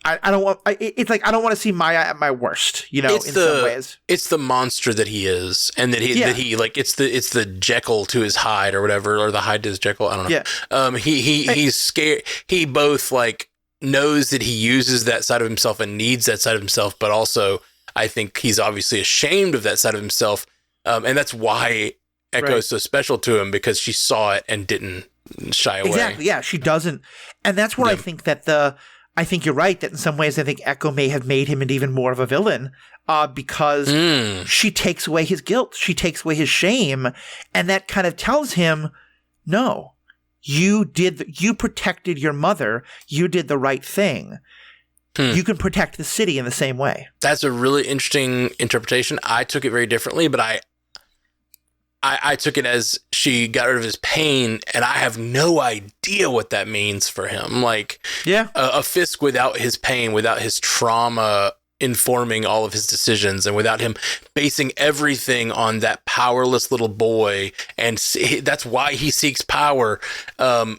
I don't want, it's like, I don't want to see Maya at my worst, you know, some ways. It's the monster that he is. And that he like, it's the Jekyll to his Hyde or whatever, or the Hyde to his Jekyll. I don't know. Yeah. He's scared. He both like, knows that he uses that side of himself and needs that side of himself, but also I think he's obviously ashamed of that side of himself, and that's why Echo is so special to him, because she saw it and didn't shy away. Exactly, yeah, she doesn't, and that's where I think that I think you're right that in some ways I think Echo may have made him into even more of a villain, because she takes away his guilt, she takes away his shame, and that kind of tells him, no. You protected your mother. You did the right thing. You can protect the city in the same way. That's a really interesting interpretation. I took it very differently, but I took it as she got rid of his pain, and I have no idea what that means for him. Like, a Fisk without his pain, without his trauma informing all of his decisions, and without him basing everything on that powerless little boy, and that's why he seeks power. I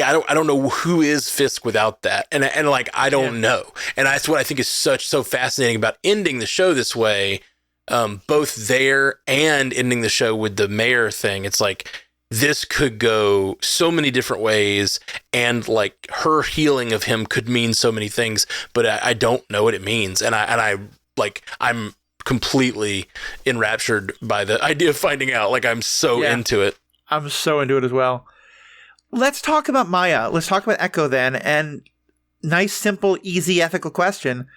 don't know who is Fisk without that, and like I don't know, and that's what I think is so fascinating about ending the show this way, both there and ending the show with the mayor thing. It's like, this could go so many different ways, and like her healing of him could mean so many things, but I don't know what it means. And I'm completely enraptured by the idea of finding out. Like, I'm so into it. I'm so into it as well. Let's talk about Maya. Let's talk about Echo then. And nice, simple, easy, ethical question.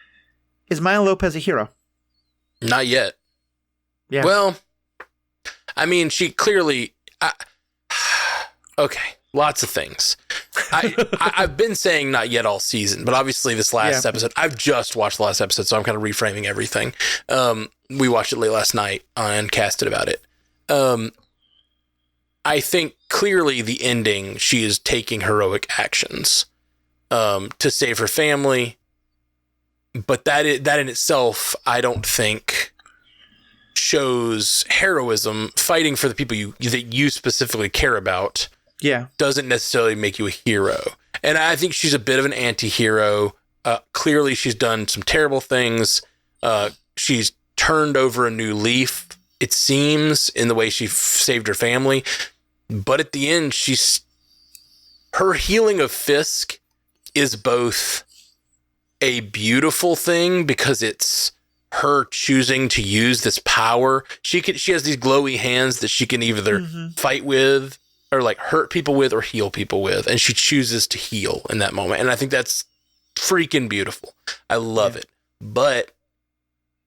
Is Maya Lopez a hero? Not yet. Yeah. Well, I mean, she clearly. Okay, lots of things. I've been saying not yet all season, but obviously this last episode, I've just watched the last episode, so I'm kind of reframing everything. We watched it late last night and casted about it. I think clearly the ending, she is taking heroic actions to save her family. But that in itself, I don't think shows heroism. Fighting for the people that you specifically care about doesn't necessarily make you a hero. And I think she's a bit of an anti-hero. Clearly, she's done some terrible things. She's turned over a new leaf, it seems, in the way she saved her family. But at the end, her healing of Fisk is both a beautiful thing because it's her choosing to use this power. She has these glowy hands that she can either fight with or like hurt people with or heal people with, and she chooses to heal in that moment. And I think that's freaking beautiful. I love it. But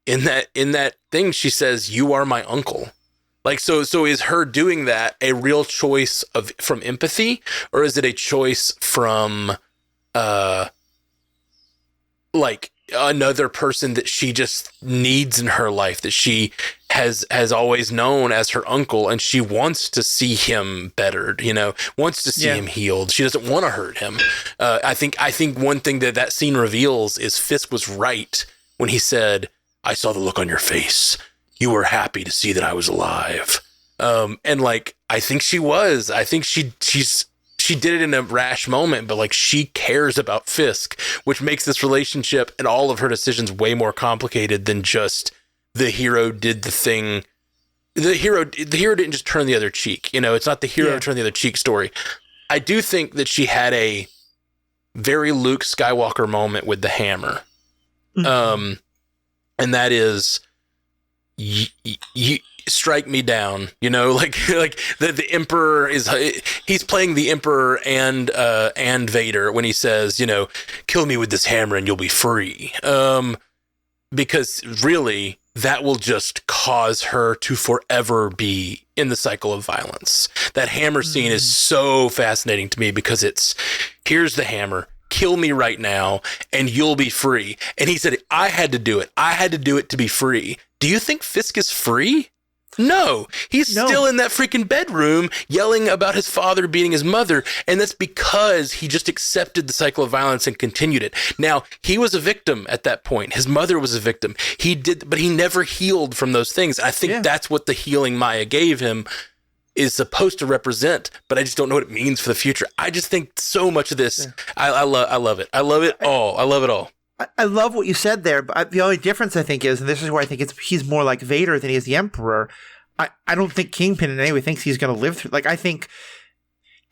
in that thing, she says, "You are my uncle." Like, so is her doing that a real choice from empathy, or is it a choice from like another person that she just needs in her life, that she has always known as her uncle, and she wants to see him bettered, wants to see him healed. She doesn't want to hurt him. I think one thing that scene reveals is Fisk was right when he said, "I saw the look on your face. You were happy to see that I was alive." And like, I think she was. I think she did it in a rash moment, but like, she cares about Fisk, which makes this relationship and all of her decisions way more complicated than just the hero did the thing. The hero didn't just turn the other cheek. It's not the hero turn the other cheek story. I do think that she had a very Luke Skywalker moment with the hammer. And that is, you strike me down, like the Emperor he's playing the Emperor and Vader when he says, "Kill me with this hammer and you'll be free." Because really that will just cause her to forever be in the cycle of violence. That hammer scene is so fascinating to me because here's the hammer. Kill me right now and you'll be free. And he said, I had to do it. I had to do it to be free. Do you think Fisk is free? No, he's still in that freaking bedroom yelling about his father beating his mother. And that's because he just accepted the cycle of violence and continued it. Now, he was a victim at that point. His mother was a victim. But he never healed from those things. I think that's what the healing Maya gave him is supposed to represent, but I just don't know what it means for the future. I just think so much of this, I love it. I love it all. I love it all. I love what you said there, but the only difference I think is, and this is where I think he's more like Vader than he is the Emperor. I don't think Kingpin in any way thinks he's going to live through. Like, I think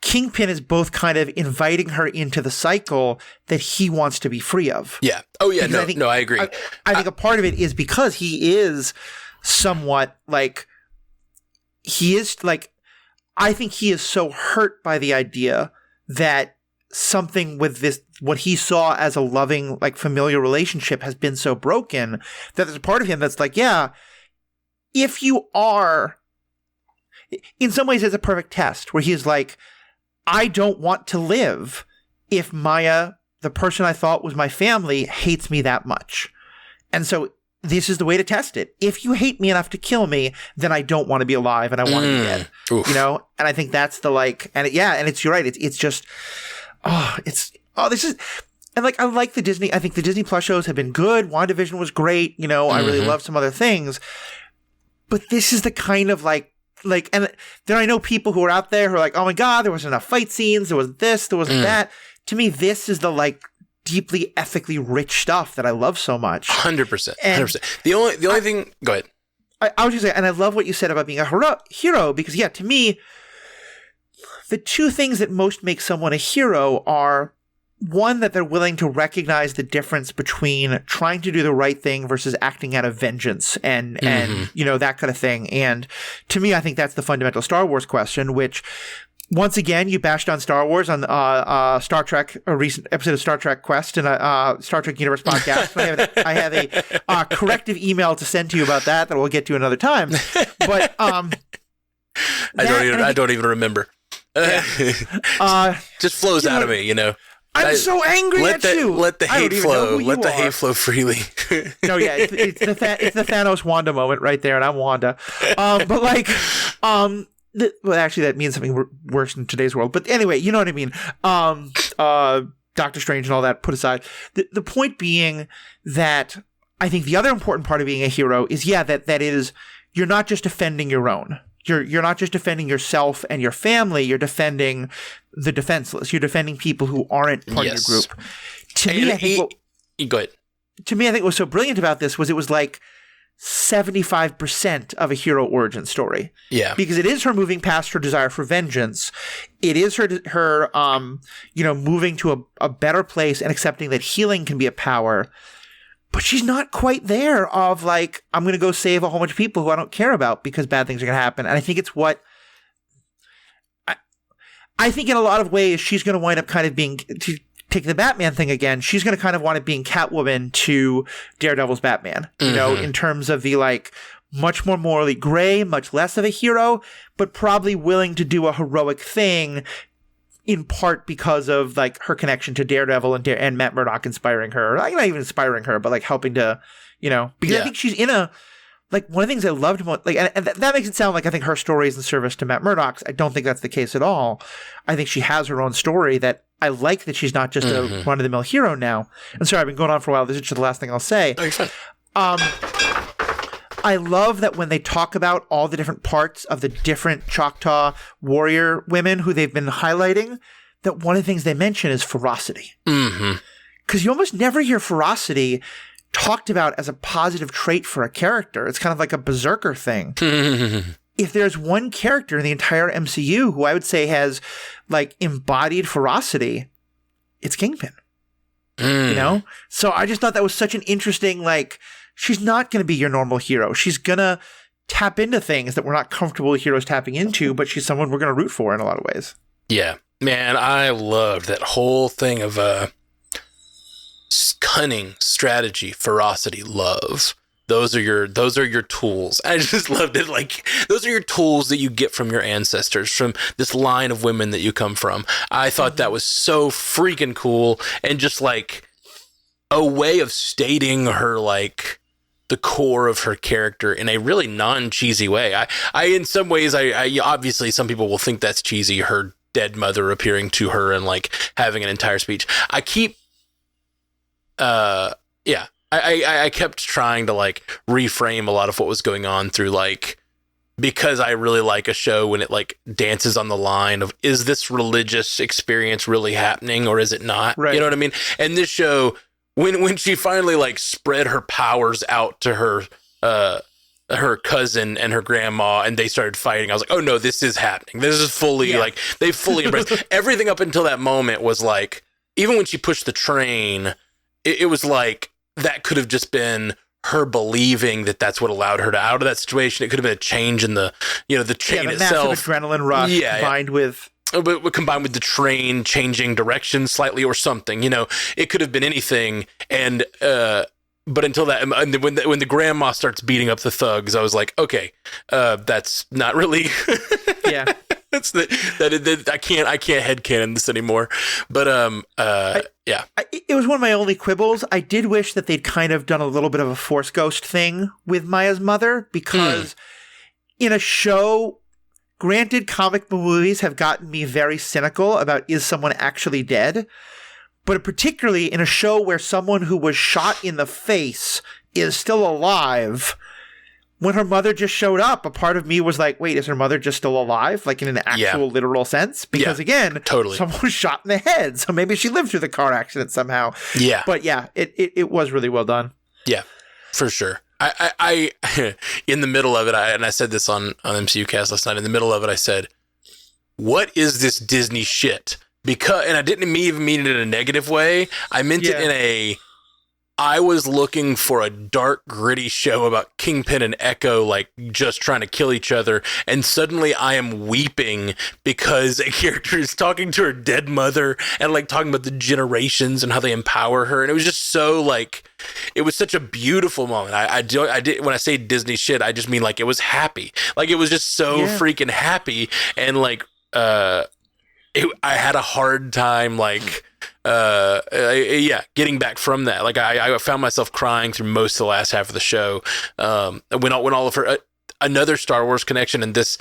Kingpin is both kind of inviting her into the cycle that he wants to be free of. Yeah. Oh yeah. I agree. I think a part of it is because he is somewhat like, I think he is so hurt by the idea that something with this, what he saw as a loving, like, familiar relationship has been so broken that there's a part of him that's like, yeah, if you are, in some ways it's a perfect test where he's like, I don't want to live if Maya, the person I thought was my family, hates me that much. And so this is the way to test it. If you hate me enough to kill me, then I don't want to be alive and I want to be dead. Oof. And I think that's the and you're right. It's just, this is, and like, I like I think the Disney Plus shows have been good. WandaVision was great. I really love some other things, but this is the kind of and then I know people who are out there who are like, oh my God, there wasn't enough fight scenes. There wasn't this, there wasn't that. To me, this is the deeply ethically rich stuff that I love so much. 100%. 100%. The only thing, go ahead. I was just saying, and I love what you said about being a hero because, to me, the two things that most make someone a hero are, one, that they're willing to recognize the difference between trying to do the right thing versus acting out of vengeance and that kind of thing. And to me, I think that's the fundamental Star Wars question, which, once again, you bashed on Star Wars on Star Trek, a recent episode of Star Trek Quest and a Star Trek Universe podcast. I have a corrective email to send to you about that we'll get to another time. But I don't even remember. Yeah. Just flows out of me, you know. I'm so angry at you. Let the hate flow. Let the hate flow freely. No, yeah, it's the Thanos Wanda moment right there, and I'm Wanda. But like, well, actually, that means something worse in today's world. But anyway, you know what I mean. Doctor Strange and all that put aside. The point being that I think the other important part of being a hero is, that is, you're not just defending your own. You're not just defending yourself and your family. You're defending the defenseless. You're defending people who aren't part of your group. To me, I think what was so brilliant about this was it was like 75% of a hero origin story. Yeah, because it is her moving past her desire for vengeance. It is her moving to a better place and accepting that healing can be a power. But she's not quite there of like, I'm going to go save a whole bunch of people who I don't care about because bad things are going to happen. And I think it's what I think in a lot of ways she's going to wind up kind of being, to take the Batman thing again, she's going to kind of want it being Catwoman to Daredevil's Batman, you know, in terms of the like much more morally gray, much less of a hero, but probably willing to do a heroic thing in part because of like her connection to Daredevil and Matt Murdock inspiring her. Like, not even inspiring her, but like helping to, you know, because I think she's in a, like, one of the things I loved most, like, and that makes it sound like I think her story is in service to Matt Murdock's. I don't think that's the case at all. I think she has her own story that I like, that she's not just a run-of-the-mill hero now. And sorry, I've been going on for a while. This is just the last thing I'll say. Oh, you're fine. I love that when they talk about all the different parts of the different Choctaw warrior women who they've been highlighting, that one of the things they mention is ferocity. Because you almost never hear ferocity talked about as a positive trait for a character. It's kind of like a berserker thing. If there's one character in the entire MCU who I would say has like embodied ferocity, it's Kingpin. You know? So I just thought that was such an interesting, like, she's not going to be your normal hero. She's going to tap into things that we're not comfortable with heroes tapping into, but she's someone we're going to root for in a lot of ways. Yeah. Man, I loved that whole thing of cunning, strategy, ferocity, love. Those are your tools. I just loved it. Like, those are your tools that you get from your ancestors, from this line of women that you come from. I thought that was so freaking cool, and just like a way of stating her, like, the core of her character in a really non-cheesy way. I in some ways, I obviously some people will think that's cheesy, her dead mother appearing to her and like having an entire speech. I kept trying to like reframe a lot of what was going on through, like, because I really like a show when it like dances on the line of, is this religious experience really happening or is it not? Right. You know what I mean? And this show, when she finally like spread her powers out to her cousin and her grandma and they started fighting, I was like, oh no, this is happening. This is fully like, they fully embraced everything up until that moment. Was like, even when she pushed the train, it was like, that could have just been her believing that that's what allowed her to out of that situation. It could have been a change in the, you know, the train itself. Massive adrenaline rush combined with the train changing direction slightly or something, you know, it could have been anything. And, but until that, when the grandma starts beating up the thugs, I was like, okay, that's not really, that's I can't headcanon this anymore. But it was one of my only quibbles. I did wish that they'd kind of done a little bit of a Force Ghost thing with Maya's mother, because in a show, granted, comic book movies have gotten me very cynical about, is someone actually dead? But particularly in a show where someone who was shot in the face is still alive, when her mother just showed up, a part of me was like, wait, is her mother just still alive? Like, in an actual literal sense? Because again, someone was shot in the head. So maybe she lived through the car accident somehow. Yeah. But yeah, it was really well done. Yeah, for sure. I in the middle of it, and I said this on MCUcast last night, in the middle of it, I said, what is this Disney shit? Because, and I didn't even mean it in a negative way. I meant it in a, I was looking for a dark, gritty show about Kingpin and Echo, like, just trying to kill each other. And suddenly I am weeping because a character is talking to her dead mother and, like, talking about the generations and how they empower her. And it was just so, like, it was such a beautiful moment. I did when I say Disney shit, I just mean, like, it was happy. Like, it was just so freaking happy. And, like, I had a hard time, like, getting back from that. Like, I found myself crying through most of the last half of the show. When all of her another Star Wars connection, and this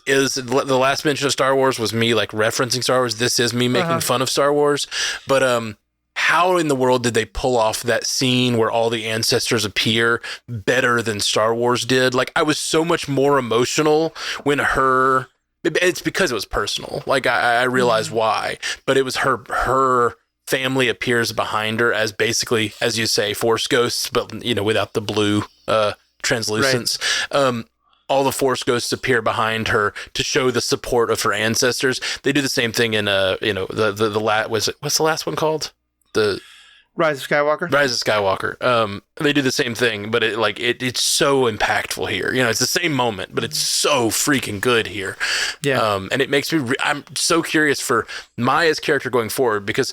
is the last mention of Star Wars was me, like, referencing Star Wars. This is me making fun of Star Wars, but how in the world did they pull off that scene where all the ancestors appear better than Star Wars did? Like, I was so much more emotional when it's because it was personal. Like, I realize why, but it was her family appears behind her as basically, as you say, Force ghosts, but, you know, without the blue translucence. Right. All the Force ghosts appear behind her to show the support of her ancestors. They do the same thing in what's the last one called? The Rise of Skywalker. They do the same thing, but it's so impactful here. You know, it's the same moment, but it's so freaking good here. Yeah. And it makes me. I'm so curious for Maya's character going forward, because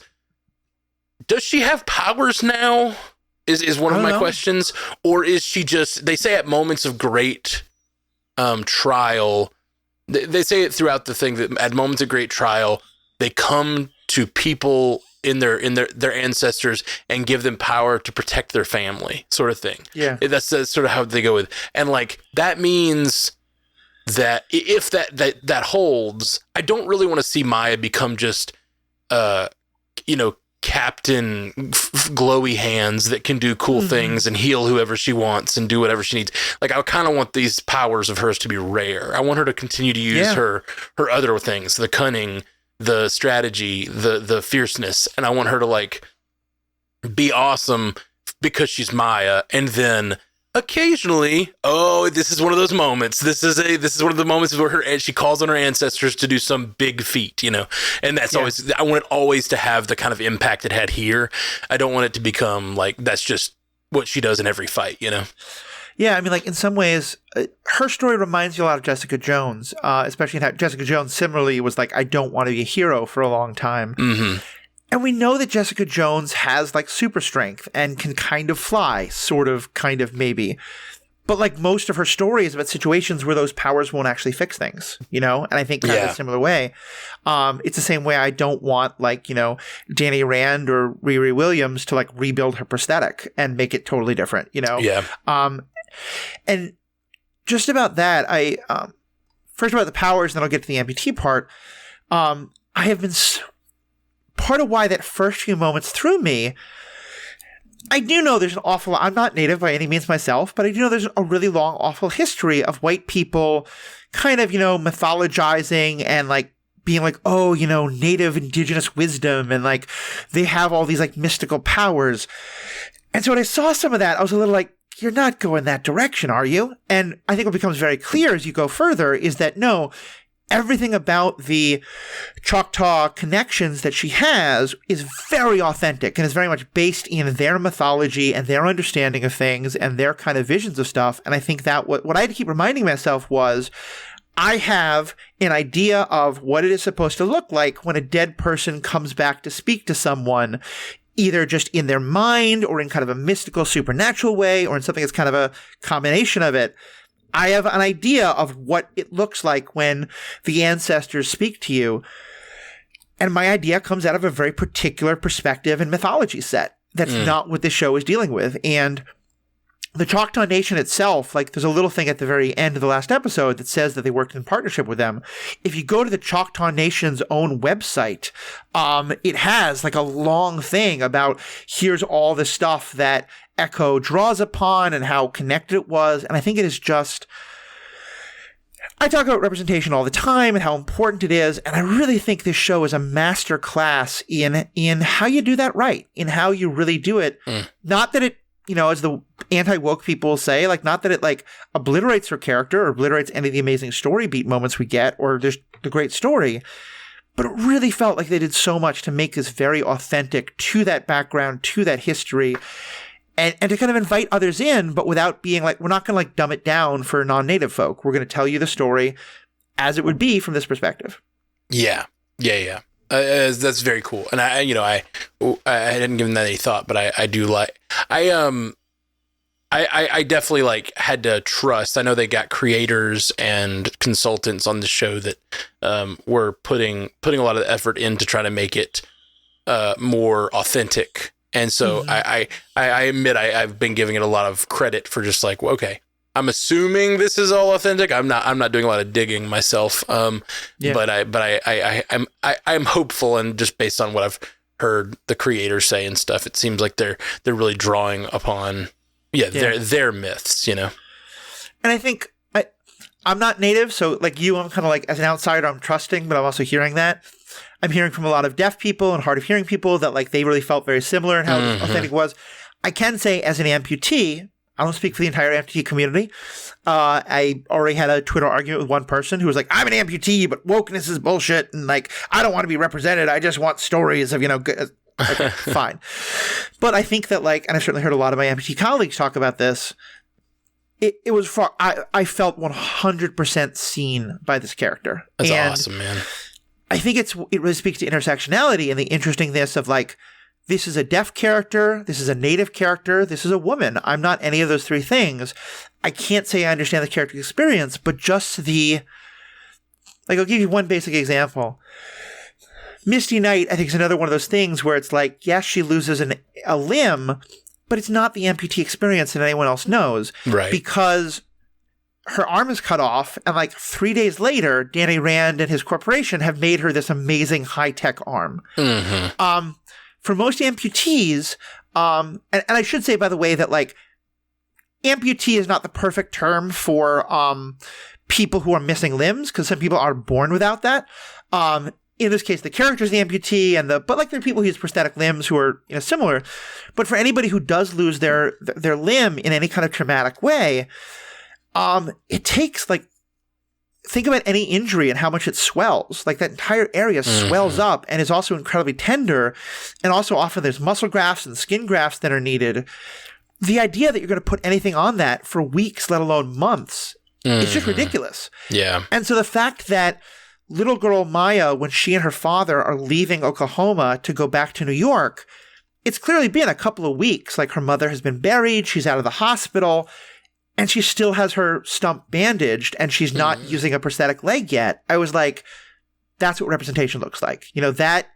does she have powers now? Is one of my questions, or is she just? They say at moments of great trial. They say it throughout the thing that at moments of great trial, they come to people in their ancestors and give them power to protect their family, sort of thing. Yeah. That's sort of how they go with. And, like, that means that if that holds, I don't really want to see Maya become just, Captain glowy hands that can do cool things and heal whoever she wants and do whatever she needs. Like, I kind of want these powers of hers to be rare. I want her to continue to use her other things, the cunning, the strategy, the fierceness, and I want her to, like, be awesome because she's Maya. And then occasionally, this is one of those moments. This is one of the moments where she calls on her ancestors to do some big feat, you know. And that's always, I want it always to have the kind of impact it had here. I don't want it to become like that's just what she does in every fight, you know. Yeah, I mean, like, in some ways, her story reminds you a lot of Jessica Jones, especially in how Jessica Jones similarly was like, I don't want to be a hero for a long time. Mm-hmm. And we know that Jessica Jones has, like, super strength and can kind of fly, sort of, kind of, maybe. But, like, most of her story is about situations where those powers won't actually fix things, you know? And I think kind of a similar way. It's the same way I don't want, like, you know, Danny Rand or Riri Williams to, like, rebuild her prosthetic and make it totally different, you know? Yeah. And just about that, first about the powers, and then I'll get to the amputee part. I have been part of why that first few moments threw me. I do know there's an awful lot. I'm not Native by any means myself, but I do know there's a really long, awful history of white people kind of, you know, mythologizing and, like, being like, oh, you know, Native indigenous wisdom, and, like, they have all these, like, mystical powers. And so when I saw some of that, I was a little like, you're not going that direction, are you? And I think what becomes very clear as you go further is that no, everything about the Choctaw connections that she has is very authentic and is very much based in their mythology and their understanding of things and their kind of visions of stuff. And I think that what I had to keep reminding myself was I have an idea of what it is supposed to look like when a dead person comes back to speak to someone, either just in their mind or in kind of a mystical, supernatural way, or in something that's kind of a combination of it. I have an idea of what it looks like when the ancestors speak to you. And my idea comes out of a very particular perspective and mythology set. That's not what this show is dealing with. And the Choctaw Nation itself, like, there's a little thing at the very end of the last episode that says that they worked in partnership with them. If you go to the Choctaw Nation's own website, it has, like, a long thing about here's all the stuff that Echo draws upon and how connected it was. And I think it is just, I talk about representation all the time and how important it is. And I really think this show is a master class in how you do that right, in how you really do it. Not that it, you know, as the anti-woke people say, like, not that it, like, obliterates her character or obliterates any of the amazing story beat moments we get or there's the great story, but it really felt like they did so much to make this very authentic to that background, to that history. and to kind of invite others in, but without being like, we're not going to like dumb it down for non-native folk. We're going to tell you the story as it would be from this perspective. Yeah. That's very cool. And I hadn't given that any thought, but I do like, I definitely like had to trust. I know they got creators and consultants on the show that were putting a lot of effort in to try to make it more authentic. And so I admit I've been giving it a lot of credit for just like, well, okay, I'm assuming this is all authentic. I'm not doing a lot of digging myself. But I'm hopeful, and just based on what I've heard the creators say and stuff, it seems like they're really drawing upon their myths, you know. And I think I'm not native, so like you, I'm kind of like, as an outsider, I'm trusting, but I'm also hearing that. I'm hearing from a lot of deaf people and hard of hearing people that like they really felt very similar in how authentic it was. I can say, as an amputee, I don't speak for the entire amputee community. I already had a Twitter argument with one person who was like, I'm an amputee, but wokeness is bullshit, and like I don't want to be represented. I just want stories of, good. Okay, fine. But I think that like, and I've certainly heard a lot of my amputee colleagues talk about this, it was far, I felt 100% seen by this character. That's awesome, man. I think it really speaks to intersectionality and the interestingness of like, this is a deaf character, this is a native character, this is a woman. I'm not any of those three things. I can't say I understand the character experience, but just like, I'll give you one basic example. Misty Knight, I think, is another one of those things where it's like, yes, she loses a limb, but it's not the amputee experience that anyone else knows. Right. Because her arm is cut off, and like 3 days later, Danny Rand and his corporation have made her this amazing high-tech arm. For most amputees, and I should say, by the way, that like amputee is not the perfect term for people who are missing limbs, because some people are born without that. In this case, the character's the amputee, but like there are people who use prosthetic limbs who are similar. But for anybody who does lose their limb in any kind of traumatic way, it takes like, think about any injury and how much it swells. Like that entire area swells up and is also incredibly tender. And also often there's muscle grafts and skin grafts that are needed. The idea that you're going to put anything on that for weeks, let alone months, it's just ridiculous. Yeah. And so the fact that little girl Maya, when she and her father are leaving Oklahoma to go back to New York, it's clearly been a couple of weeks. Like her mother has been buried, she's out of the hospital, and she still has her stump bandaged, and she's not using a prosthetic leg yet. I was like, that's what representation looks like. That,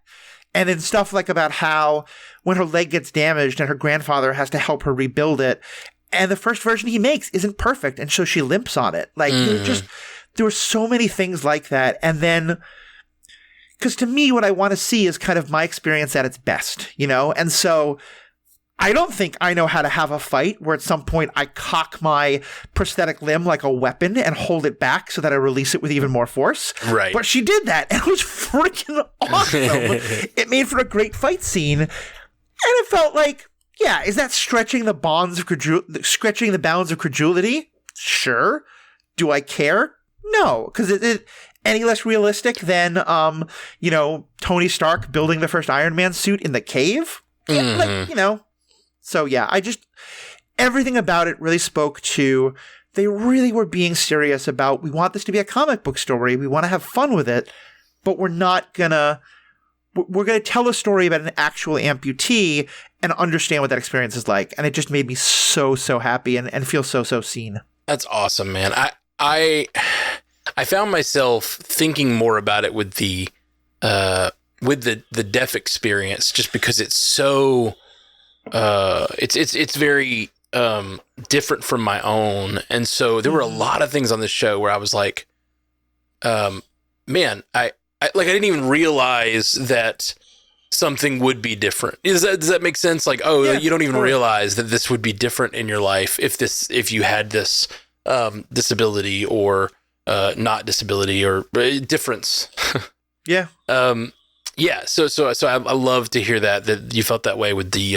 and then stuff like about how when her leg gets damaged and her grandfather has to help her rebuild it, and the first version he makes isn't perfect, and so she limps on it. Like, there were so many things like that. And then, because to me, what I want to see is kind of my experience at its best, And so I don't think I know how to have a fight where at some point I cock my prosthetic limb like a weapon and hold it back so that I release it with even more force. Right. But she did that, and it was freaking awesome. It made for a great fight scene. And it felt like, yeah, is that stretching the bounds of credulity? Sure. Do I care? No, because it any less realistic than Tony Stark building the first Iron Man suit in the cave. Yeah, So yeah, everything about it really spoke to, they really were being serious about, we want this to be a comic book story, we want to have fun with it, but we're gonna tell a story about an actual amputee and understand what that experience is like. And it just made me so happy and feel so seen. That's awesome, man. I found myself thinking more about it with the deaf experience, just because it's so it's very different from my own. And so there were a lot of things on this show where I was like, man, I didn't even realize that something would be different. Does that make sense? Like, you don't even realize that this would be different in your life if you had this disability or not disability or difference. Yeah. Yeah. So I love to hear that you felt that way with the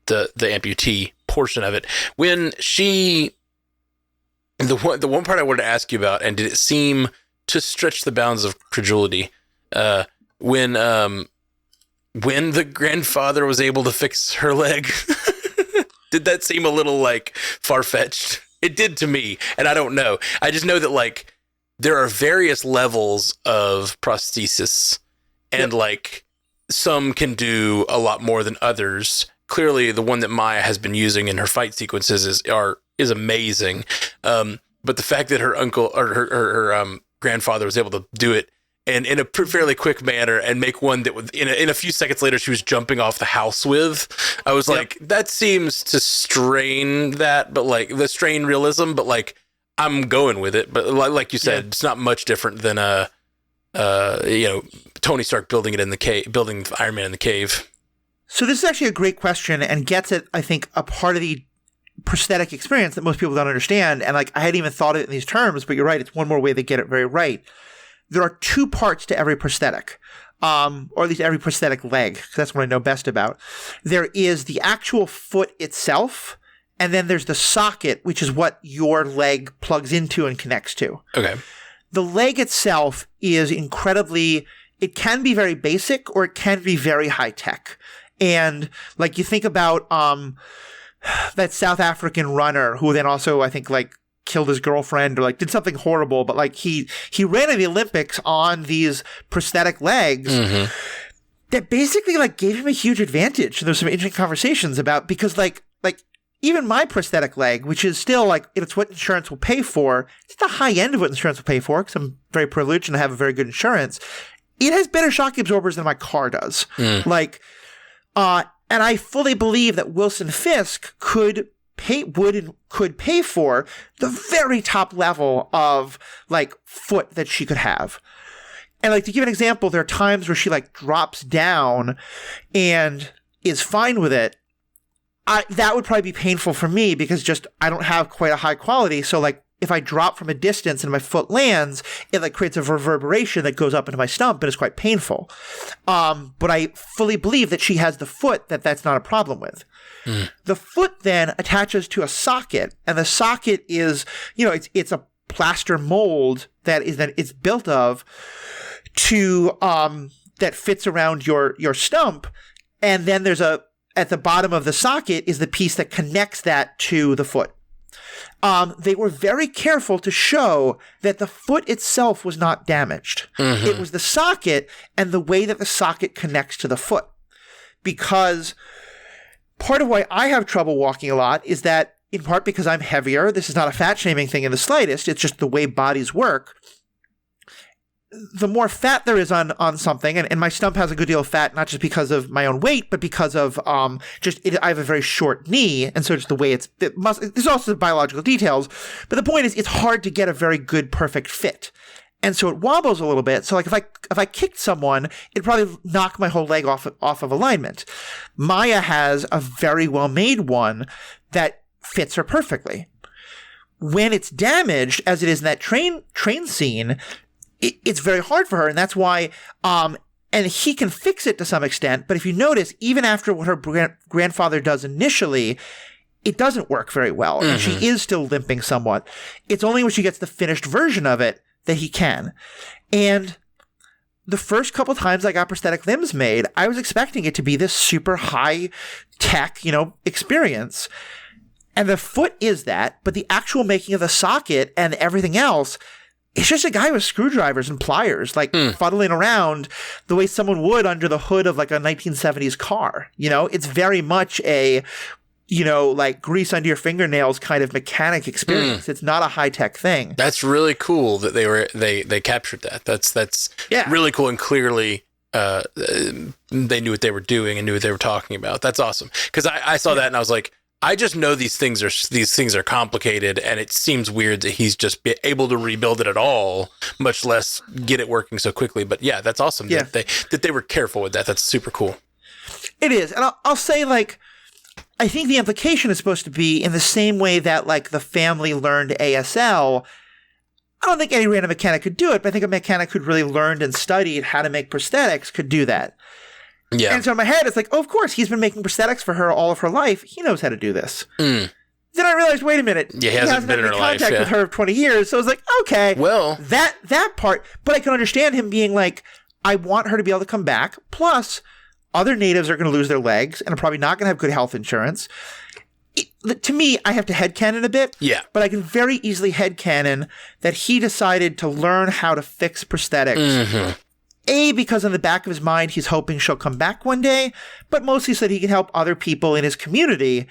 amputee portion of it. When the one part I wanted to ask you about, and did it seem to stretch the bounds of credulity, when the grandfather was able to fix her leg? Did that seem a little like far-fetched? It did to me, and I don't know. I just know that like there are various levels of prosthesis, and like some can do a lot more than others. Clearly, the one that Maya has been using in her fight sequences is amazing. But the fact that her uncle or her grandfather was able to do it and in a fairly quick manner and make one that would in a few seconds later she was jumping off the house with, I was like, that seems to strain that, but like the strain realism, but like I'm going with it. But like you said, it's not much different than Tony Stark building it in the cave, building Iron Man in the cave. So this is actually a great question and gets at, I think, a part of the prosthetic experience that most people don't understand. And like I hadn't even thought of it in these terms, but you're right. It's one more way they get it very right. There are two parts to every prosthetic, or at least every prosthetic leg, because that's what I know best about. There is the actual foot itself, and then there's the socket, which is what your leg plugs into and connects to. Okay. The leg itself is incredibly, it can be very basic or it can be very high tech. And like you think about that South African runner who then also, I think, like killed his girlfriend or like did something horrible, but like he ran in the Olympics on these prosthetic legs that basically like gave him a huge advantage. And there's some interesting conversations about, because like even my prosthetic leg, which is still like, it's what insurance will pay for. It's the high end of what insurance will pay for because I'm very privileged and I have a very good insurance. It has better shock absorbers than my car does. And I fully believe that Wilson Fisk could pay for the very top level of like foot that she could have. And like to give an example, there are times where she like drops down and is fine with it. That would probably be painful for me because just I don't have quite a high quality. So like if I drop from a distance and my foot lands, it like creates a reverberation that goes up into my stump and is quite painful. But I fully believe that she has the foot that's not a problem with. The foot then attaches to a socket, and the socket is, it's a plaster mold that it's built of to that fits around your stump, and then there's at the bottom of the socket is the piece that connects that to the foot. They were very careful to show that the foot itself was not damaged. It was the socket and the way that the socket connects to the foot. Because part of why I have trouble walking a lot is that, in part because I'm heavier, this is not a fat-shaming thing in the slightest, it's just the way bodies work. The more fat there is on something, and my stump has a good deal of fat, not just because of my own weight, but because of I have a very short knee, and so just the way there's also biological details, but the point is it's hard to get a very good, perfect fit. And so it wobbles a little bit. So like if I kicked someone, it'd probably knock my whole leg off of alignment. Maya has a very well-made one that fits her perfectly. When it's damaged, as it is in that train scene, it's very hard for her, and that's why, and he can fix it to some extent, but if you notice, even after what her grandfather does initially, it doesn't work very well, and she is still limping somewhat. It's only when she gets the finished version of it that he can. And the first couple times I got prosthetic limbs made, I was expecting it to be this super high-tech, experience. And the foot is that, but the actual making of the socket and everything else, it's just a guy with screwdrivers and pliers, like fuddling around the way someone would under the hood of like a 1970s car. It's very much a, like grease under your fingernails kind of mechanic experience. It's not a high tech thing. That's really cool that they captured that. That's really cool, and clearly they knew what they were doing and knew what they were talking about. That's awesome. Because I saw that and I was like, I just know these things are complicated, and it seems weird that he's just able to rebuild it at all, much less get it working so quickly. But yeah, that's awesome that they were careful with that. That's super cool. It is, and I'll say, like, I think the implication is supposed to be in the same way that like the family learned ASL. I don't think any random mechanic could do it, but I think a mechanic who'd really learned and studied how to make prosthetics could do that. Yeah. And so in my head, it's like, oh, of course, he's been making prosthetics for her all of her life. He knows how to do this. Then I realized, wait a minute. Yeah, he hasn't been in her life. Contact with her of 20 years. So I was like, okay, well, that part. But I can understand him being like, I want her to be able to come back. Plus, other natives are going to lose their legs and are probably not going to have good health insurance. to me, I have to headcanon a bit. Yeah. But I can very easily headcanon that he decided to learn how to fix prosthetics. Mm-hmm. A, because in the back of his mind, he's hoping she'll come back one day, but mostly so that he can help other people in his community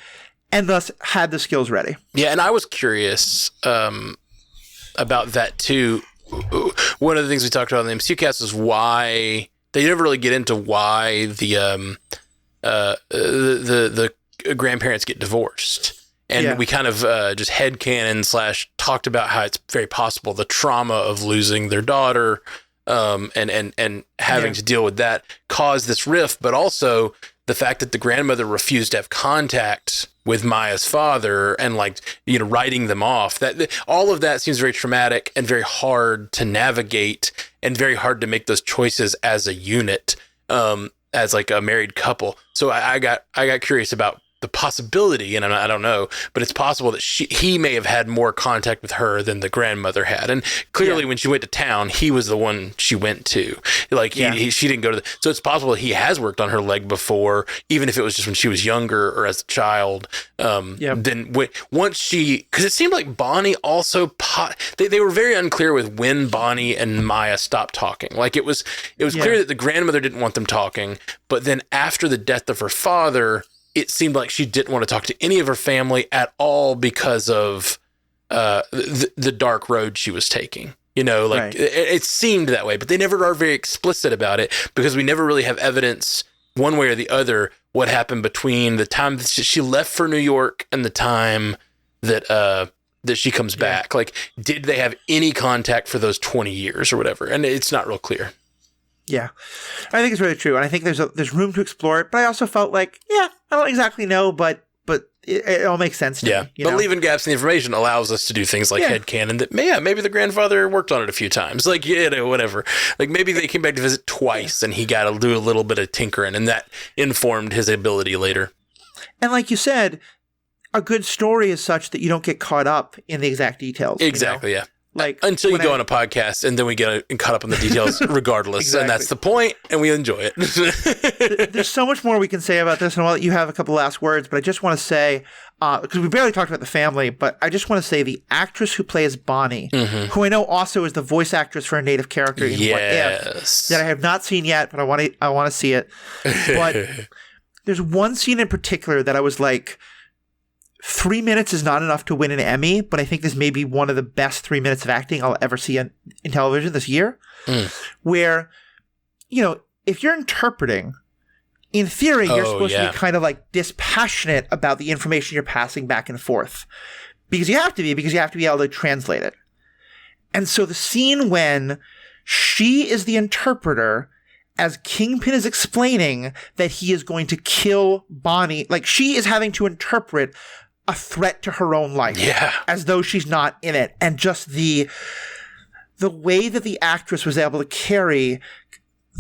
and thus had the skills ready. Yeah, and I was curious about that too. One of the things we talked about in the MCUcast is why they never really get into why the grandparents get divorced. And we kind of just headcanon / talked about how it's very possible the trauma of losing their daughter and having to deal with that caused this rift, but also the fact that the grandmother refused to have contact with Maya's father and writing them off, that all of that seems very traumatic and very hard to navigate and very hard to make those choices as a unit, as like a married couple. So I got curious about the possibility, and I don't know, but it's possible that he may have had more contact with her than the grandmother had. And clearly when she went to town, he was the one she went to. She didn't go to so it's possible that he has worked on her leg before, even if it was just when she was younger or as a child. Then once because it seemed like Bonnie also, they were very unclear with when Bonnie and Maya stopped talking. Like it was clear that the grandmother didn't want them talking, but then after the death of her father, it seemed like she didn't want to talk to any of her family at all because of the dark road she was taking. It seemed that way, but they never are very explicit about it because we never really have evidence one way or the other what happened between the time that she left for New York and the time that she comes back. Like, did they have any contact for those 20 years or whatever? And it's not real clear. Yeah, I think it's really true, and I think there's room to explore it. But I also felt like, I don't exactly know, but it all makes sense to me. But leaving gaps in the information allows us to do things like headcanon that, maybe the grandfather worked on it a few times, whatever. Like maybe they came back to visit twice, and he got to do a little bit of tinkering, and that informed his ability later. And like you said, a good story is such that you don't get caught up in the exact details. Exactly, yeah. Like until you go on a podcast and then we get caught up in the details regardless. Exactly. And that's the point, and we enjoy it. There's so much more we can say about this, and I'll let you have a couple last words, but I just want to say, because we barely talked about the family, but I just want to say the actress who plays Bonnie, who I know also is the voice actress for a native character in What If, that I have not seen yet, but I want to see it. But there's one scene in particular that I was like, 3 minutes is not enough to win an Emmy, but I think this may be one of the best 3 minutes of acting I'll ever see in television this year. Where, if you're interpreting, in theory, you're supposed to be kind of like dispassionate about the information you're passing back and forth. Because you have to be able to translate it. And so the scene when she is the interpreter as Kingpin is explaining that he is going to kill Bonnie, like she is having to interpret a threat to her own life as though she's not in it. And just the way that the actress was able to carry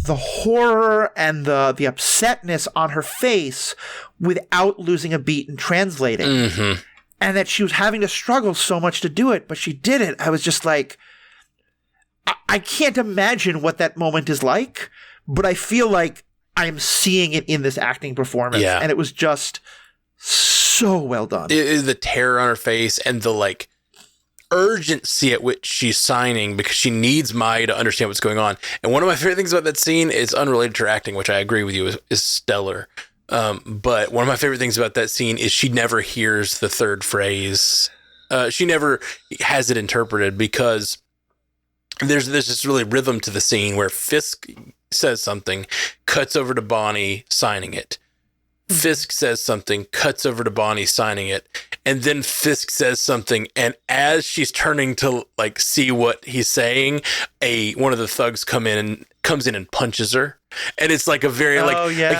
the horror and the upsetness on her face without losing a beat in translating. And that she was having to struggle so much to do it, but she did it. I was just like, I can't imagine what that moment is like, but I feel like I'm seeing it in this acting performance. And it was just so well done. The terror on her face and the urgency at which she's signing because she needs Maya to understand what's going on. And one of my favorite things about that scene is unrelated to her acting, which I agree with you is stellar. But one of my favorite things about that scene is she never hears the third phrase. She never has it interpreted because there's this really rhythm to the scene where Fisk says something, cuts over to Bonnie signing it. Fisk says something, cuts over to Bonnie signing it, and then Fisk says something, and as she's turning to see what he's saying, one of the thugs comes in and punches her, and it's like a very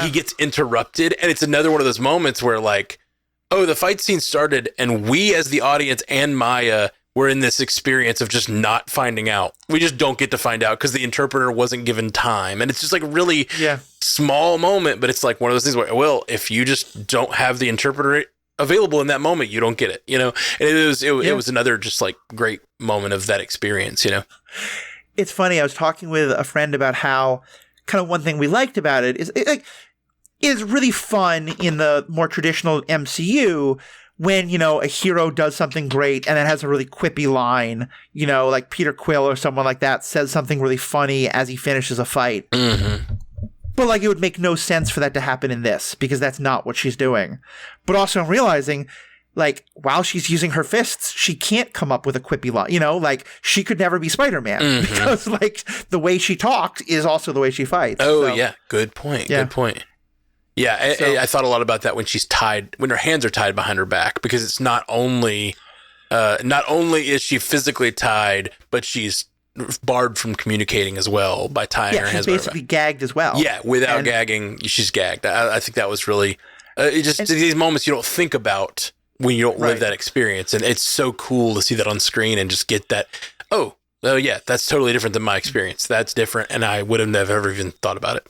he gets interrupted, and it's another one of those moments where the fight scene started, and we as the audience and Maya were in this experience of just not finding out. We just don't get to find out because the interpreter wasn't given time. And it's just really small moment, but it's one of those things where, well, if you just don't have the interpreter available in that moment, you don't get it, And it was another just great moment of that experience, It's funny. I was talking with a friend about how kind of one thing we liked about it is it's really fun in the more traditional MCU when, a hero does something great and then has a really quippy line, like Peter Quill or someone like that says something really funny as he finishes a fight. Mm-hmm. But like it would make no sense for that to happen in this because that's not what she's doing. But also I'm realizing like while she's using her fists, she can't come up with a quippy line, like she could never be Spider-Man because like the way she talks is also the way she fights. Oh, yeah. Good point. Yeah. Good point. Yeah, I thought a lot about that when her hands are tied behind her back, because it's not only is she physically tied, but she's barred from communicating as well by tying her hands behind her back. She's basically gagged as well. Yeah, without gagging, she's gagged. I think that was really these moments you don't think about when you don't live that experience, and it's so cool to see that on screen and just get that. Oh yeah, that's totally different than my experience. That's different, and I would have never even thought about it.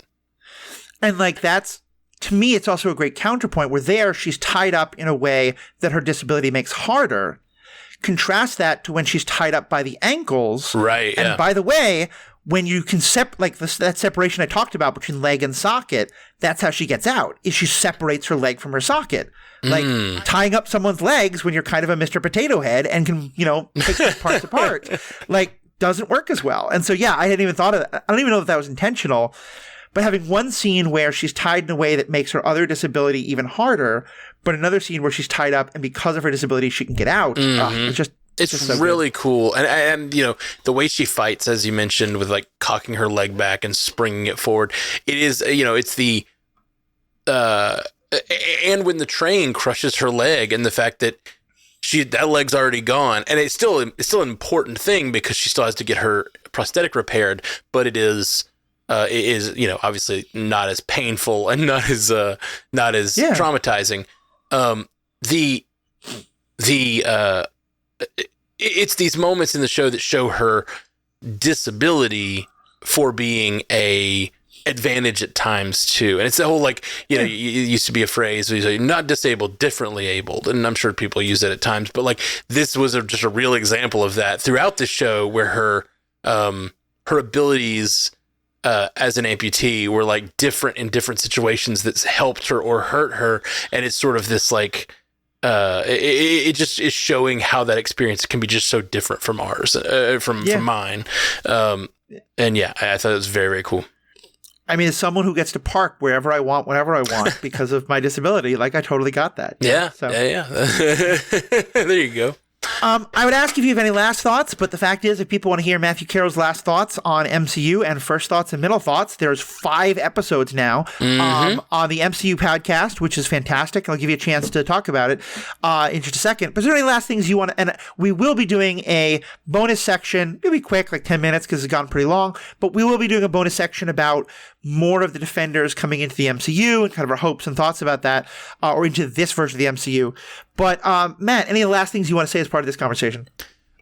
And like that's. To me, it's also a great counterpoint where there she's tied up in a way that her disability makes harder. Contrast that to when she's tied up by the ankles. Right. And yeah. by the way, when you can that separation I talked about between leg and socket, that's how she gets out, is she separates her leg from her socket. Like tying up someone's legs when you're kind of a Mr. Potato Head and can, pick those parts apart, like doesn't work as well. And so, yeah, I hadn't even thought of that. I don't even know if that was intentional. But having one scene where she's tied in a way that makes her other disability even harder, but another scene where she's tied up and because of her disability she can get out. It's just really cool. And the way she fights, as you mentioned, with like cocking her leg back and springing it forward, it is, it's the and when the train crushes her leg and the fact that that leg's already gone, and it's still an important thing because she still has to get her prosthetic repaired, but it is obviously not as painful and not as traumatizing. It's these moments in the show that show her disability for being a advantage at times too. And it's the whole it used to be a phrase where you say not disabled, differently abled, and I'm sure people use it at times, but like this was just a real example of that throughout the show, where her abilities as an amputee were like different in different situations that's helped her or hurt her. And it's sort of this like, it just is showing how that experience can be just so different from ours, from mine. And yeah, I thought it was very, very cool. I mean, as someone who gets to park wherever I want, whenever I want because of my disability, like I totally got that. Yeah. There you go. I would ask if you have any last thoughts, but the fact is, if people want to hear Matthew Carroll's last thoughts on MCU and first thoughts and middle thoughts, there's 5 episodes now on the MCU podcast, which is fantastic. I'll give you a chance to talk about it in just a second. But is there any last things you want to, and we will be doing a bonus section, it'll be quick, like 10 minutes because it's gone pretty long, but we will be doing a bonus section about more of the Defenders coming into the MCU and kind of our hopes and thoughts about that, or into this version of the MCU. But Matt, any last things you want to say as part of this conversation?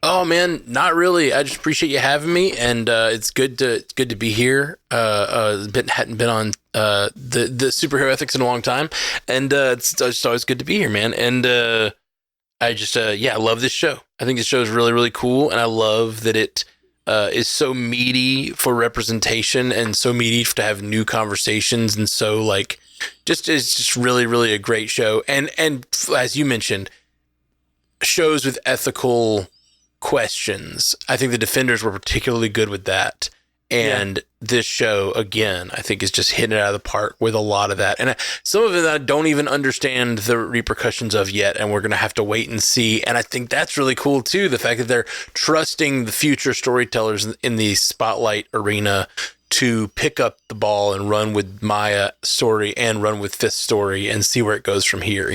Oh man, not really. I just appreciate you having me, and it's good to be here. Hadn't been on the superhero ethics in a long time, and it's just always good to be here, man. And I just I love this show. I think this show is really, really cool, and I love that it is so meaty for representation and so meaty to have new conversations, and so like it's just really, really a great show. And as you mentioned, shows with ethical questions. I think the Defenders were particularly good with that. And this show, again, I think is just hitting it out of the park with a lot of that. And some of it I don't even understand the repercussions of yet, and we're going to have to wait and see. And I think that's really cool, too, the fact that they're trusting the future storytellers in the spotlight arena to pick up the ball and run with Maya's story and run with Fifth's story and see where it goes from here,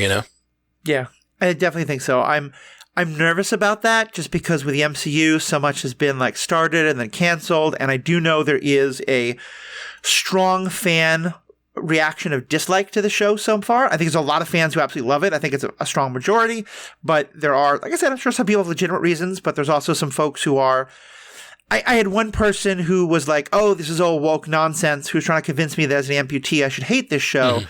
Yeah, I definitely think so. I'm nervous about that just because with the MCU, so much has been like started and then canceled. And I do know there is a strong fan reaction of dislike to the show so far. I think there's a lot of fans who absolutely love it. I think it's a strong majority, but there are, like I said, I'm sure some people have legitimate reasons, but there's also some folks who are, I had one person who was like, oh, this is all woke nonsense, who's trying to convince me that as an amputee, I should hate this show.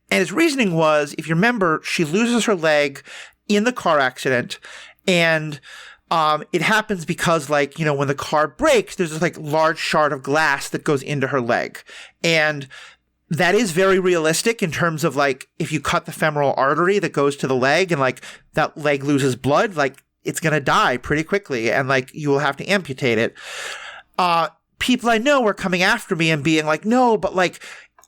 And his reasoning was, if you remember, she loses her leg in the car accident, and it happens because, like, when the car breaks, there's this like large shard of glass that goes into her leg, and that is very realistic in terms of like if you cut the femoral artery that goes to the leg and like that leg loses blood, like it's going to die pretty quickly and like you will have to amputate it. People I know were coming after me and being like, no, but like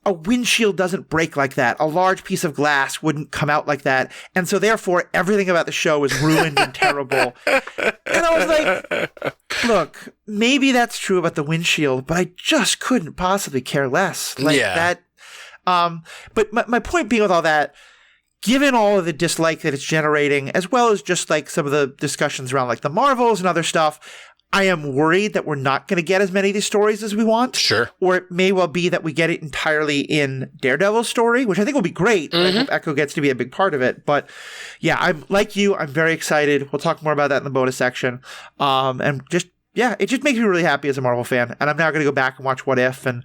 a windshield doesn't break like that. A large piece of glass wouldn't come out like that. And so therefore everything about the show is ruined and terrible. And I was like, look, maybe that's true about the windshield, but I just couldn't possibly care less. Like that. But my point being with all that, given all of the dislike that it's generating, as well as just like some of the discussions around like the Marvels and other stuff, I am worried that we're not going to get as many of these stories as we want. Sure. Or it may well be that we get it entirely in Daredevil's story, which I think will be great. I hope Echo gets to be a big part of it. But yeah, I'm like you. I'm very excited. We'll talk more about that in the bonus section. And just, yeah, it just makes me really happy as a Marvel fan. And I'm now going to go back and watch What If. And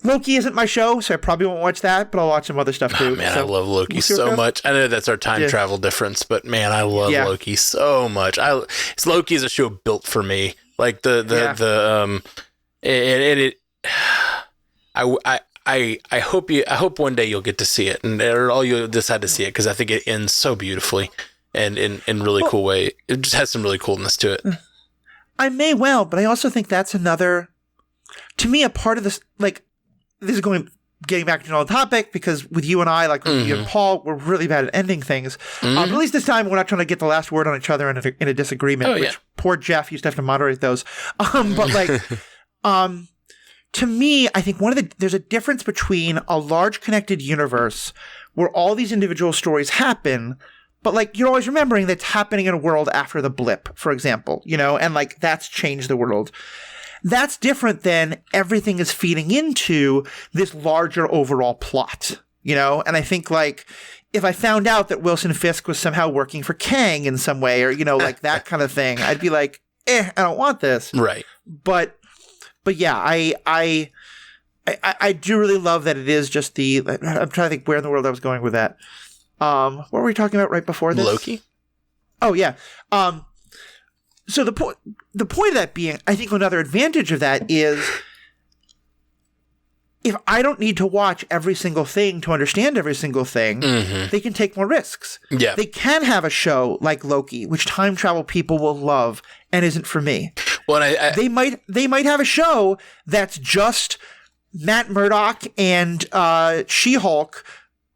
Loki isn't my show, so I probably won't watch that, but I'll watch some other stuff too. Oh, man, so, I love Loki so much. I know that's our time travel difference, but man, I love Loki so much. Loki is a show built for me. Like I hope one day you'll get to see it, or you'll decide to see it because I think it ends so beautifully and in really cool way. It just has some really coolness to it. I may well, but I also think that's another, to me, a part of this, like, this is getting back to another topic because with you and I, like with you and Paul, we're really bad at ending things. At least this time, we're not trying to get the last word on each other in a disagreement, which poor Jeff used to have to moderate those. But like, to me, I think there's a difference between a large connected universe where all these individual stories happen, but like you're always remembering that's happening in a world after the blip, for example, and like that's changed the world. That's different than everything is feeding into this larger overall plot, And I think, like, if I found out that Wilson Fisk was somehow working for Kang in some way or, like that kind of thing, I'd be like, I don't want this. Right. But yeah, I do really love that it is just I'm trying to think where in the world I was going with that. What were we talking about right before this? Loki? Oh, yeah. So the point of that being, I think another advantage of that is if I don't need to watch every single thing to understand every single thing, they can take more risks. Yeah. They can have a show like Loki, which time travel people will love and isn't for me. Well, they might have a show that's just Matt Murdock and She-Hulk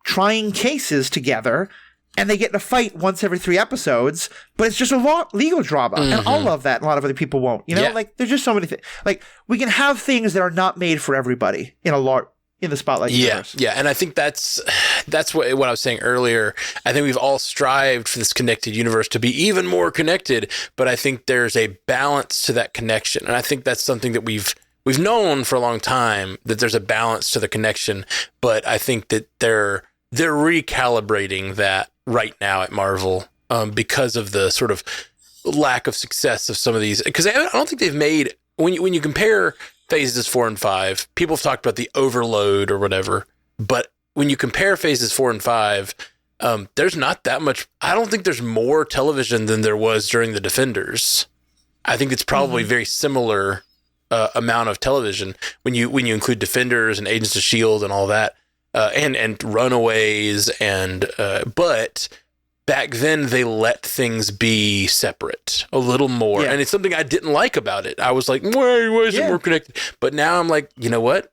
trying cases together. And they get in a fight once every 3 episodes, but it's just a legal drama. And I'll love that. And a lot of other people won't. Like there's just so many things. Like we can have things that are not made for everybody in the Spotlight universe. Yeah. And I think that's what I was saying earlier. I think we've all strived for this connected universe to be even more connected, but I think there's a balance to that connection. And I think that's something that we've known for a long time, that there's a balance to the connection, but I think that they're recalibrating that right now at Marvel because of the sort of lack of success of some of these. Because I don't think they've made, when you compare phases 4 and 5, people have talked about the overload or whatever, but when you compare phases 4 and 5, there's not that much. I don't think there's more television than there was during the Defenders. I think it's probably very similar amount of television when you include Defenders and Agents of S.H.I.E.L.D. and all that. And Runaways but back then they let things be separate a little more, and it's something I didn't like about it. I was like, why is it more connected? But now I'm like, you know what?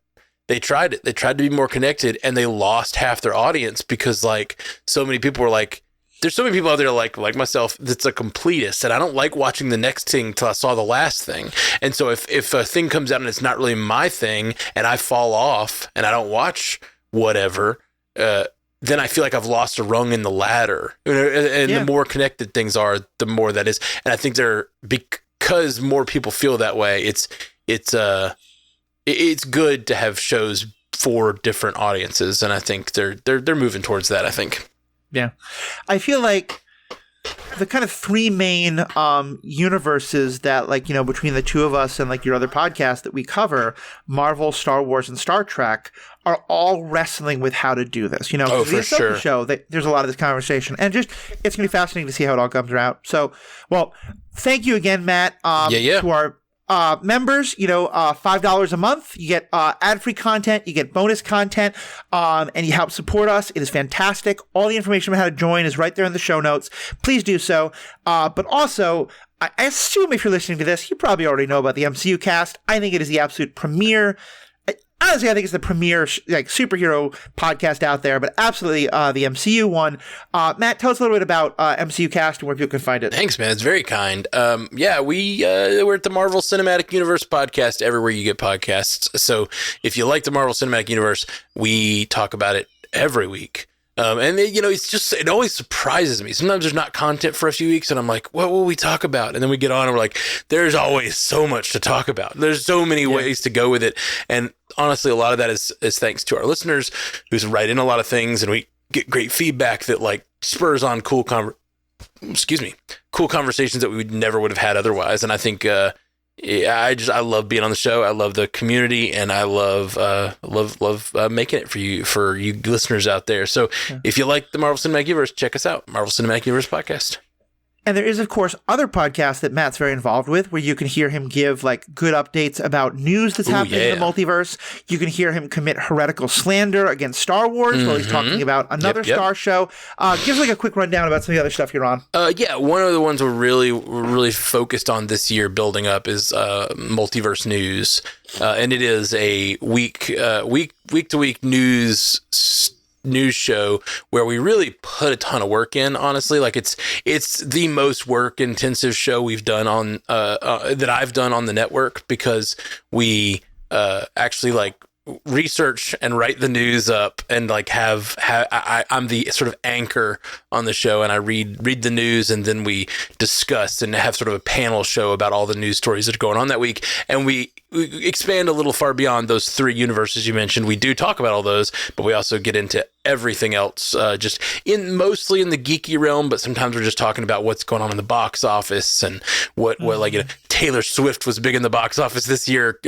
They tried it. They tried to be more connected, and they lost half their audience because like so many people were like, there's so many people out there like myself that's a completist, and I don't like watching the next thing till I saw the last thing. And so if a thing comes out and it's not really my thing, and I fall off and I don't watch whatever, then I feel like I've lost a rung in the ladder. And the more connected things are, the more that is. And I think because more people feel that way, it's good to have shows for different audiences, and I think they're moving towards that, I think. Yeah. I feel like the kind of 3 main universes that, like, between the two of us and like your other podcast that we cover, Marvel, Star Wars, and Star Trek, are all wrestling with how to do this. For the sure. Show, there's a lot of this conversation, and just it's going to be fascinating to see how it all comes out. So, well, thank you again, Matt, to members, $5 a month, you get ad-free content, you get bonus content, and you help support us. It is fantastic. All the information about how to join is right there in the show notes. Please do so. But also, I assume if you're listening to this, you probably already know about the MCUcast. I think it is the absolute premier. Honestly, I think it's the premier superhero podcast out there, but absolutely the MCU one. Matt, tell us a little bit about MCUcast and where people can find it. Thanks, man. It's very kind. We're at the Marvel Cinematic Universe podcast everywhere you get podcasts. So if you like the Marvel Cinematic Universe, we talk about it every week. It always surprises me. Sometimes there's not content for a few weeks and I'm like, what will we talk about? And then we get on and we're like, there's always so much to talk about. There's so many ways to go with it. And honestly, a lot of that is thanks to our listeners who write in a lot of things, and we get great feedback that like spurs on cool conversations that we never would have had otherwise. And I think, I love being on the show. I love the community, and I love making it for you listeners out there. So if you like the Marvel Cinematic Universe, check us out, Marvel Cinematic Universe podcast. And there is, of course, other podcasts that Matt's very involved with, where you can hear him give good updates about news that's happening in the multiverse. You can hear him commit heretical slander against Star Wars while he's talking about another Star show. Give us a quick rundown about some of the other stuff you're on. One of the ones we're really focused on this year building up is multiverse news, and it is a week to week news show where we really put a ton of work in. Honestly, it's the most work intensive show we've done on that I've done on the network, because we actually research and write the news up, and I'm the sort of anchor on the show, and I read the news, and then we discuss and have sort of a panel show about all the news stories that are going on that week. And we expand a little far beyond those three universes you mentioned. We do talk about all those, but we also get into everything else, mostly in the geeky realm, but sometimes we're just talking about what's going on in the box office, and what Taylor Swift was big in the box office this year.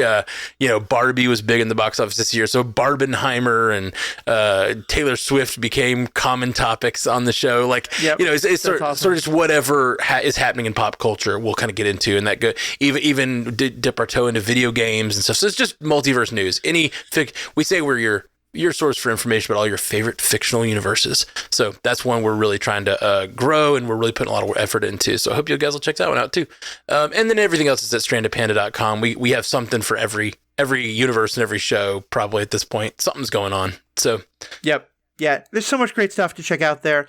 Barbie was big in the box office this year. So Barbenheimer and Taylor Swift became common topics on the show. It's sort of just whatever is happening in pop culture, we'll kind of get into, and that good. Even dip our toe into video games and stuff. So it's just multiverse news. We say we're your source for information about all your favorite fictional universes. So that's one we're really trying to grow, and we're really putting a lot of effort into. So I hope you guys will check that one out too. And then everything else is at strandedpanda.com. We have something for every universe and every show probably at this point. Something's going on. So yep. Yeah, there's so much great stuff to check out there.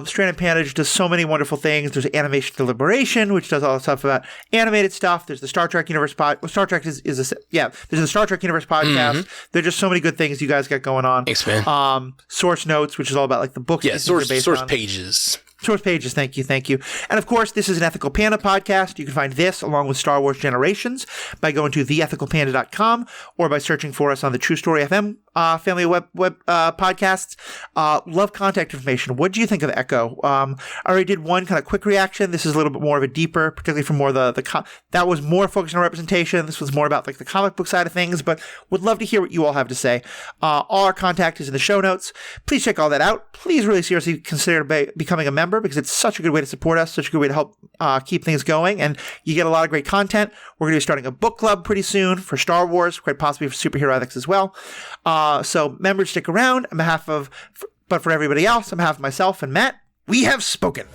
Stranded Panda just does so many wonderful things. There's Animation Deliberation, which does all the stuff about animated stuff. There's the Star Trek Universe there's the Star Trek Universe podcast. There's just so many good things you guys got going on. Thanks, man. Source Notes, which is all about the books. Yeah, source pages. Source pages, thank you. And of course, this is an Ethical Panda podcast. You can find this along with Star Wars Generations by going to theethicalpanda.com or by searching for us on the True Story FM family of web podcasts. Love contact information. What do you think of Echo? I already did one kind of quick reaction. This is a little bit more of a deeper, particularly for more that was more focused on representation. This was more about the comic book side of things, but would love to hear what you all have to say. All our contact is in the show notes. Please check all that out. Please really seriously consider becoming a member, because it's such a good way to support us, such a good way to help keep things going, and you get a lot of great content. We're going to be starting a book club pretty soon for Star Wars, quite possibly for superhero ethics as well. So members, stick around. But for everybody else, on behalf of myself and Matt, we have spoken.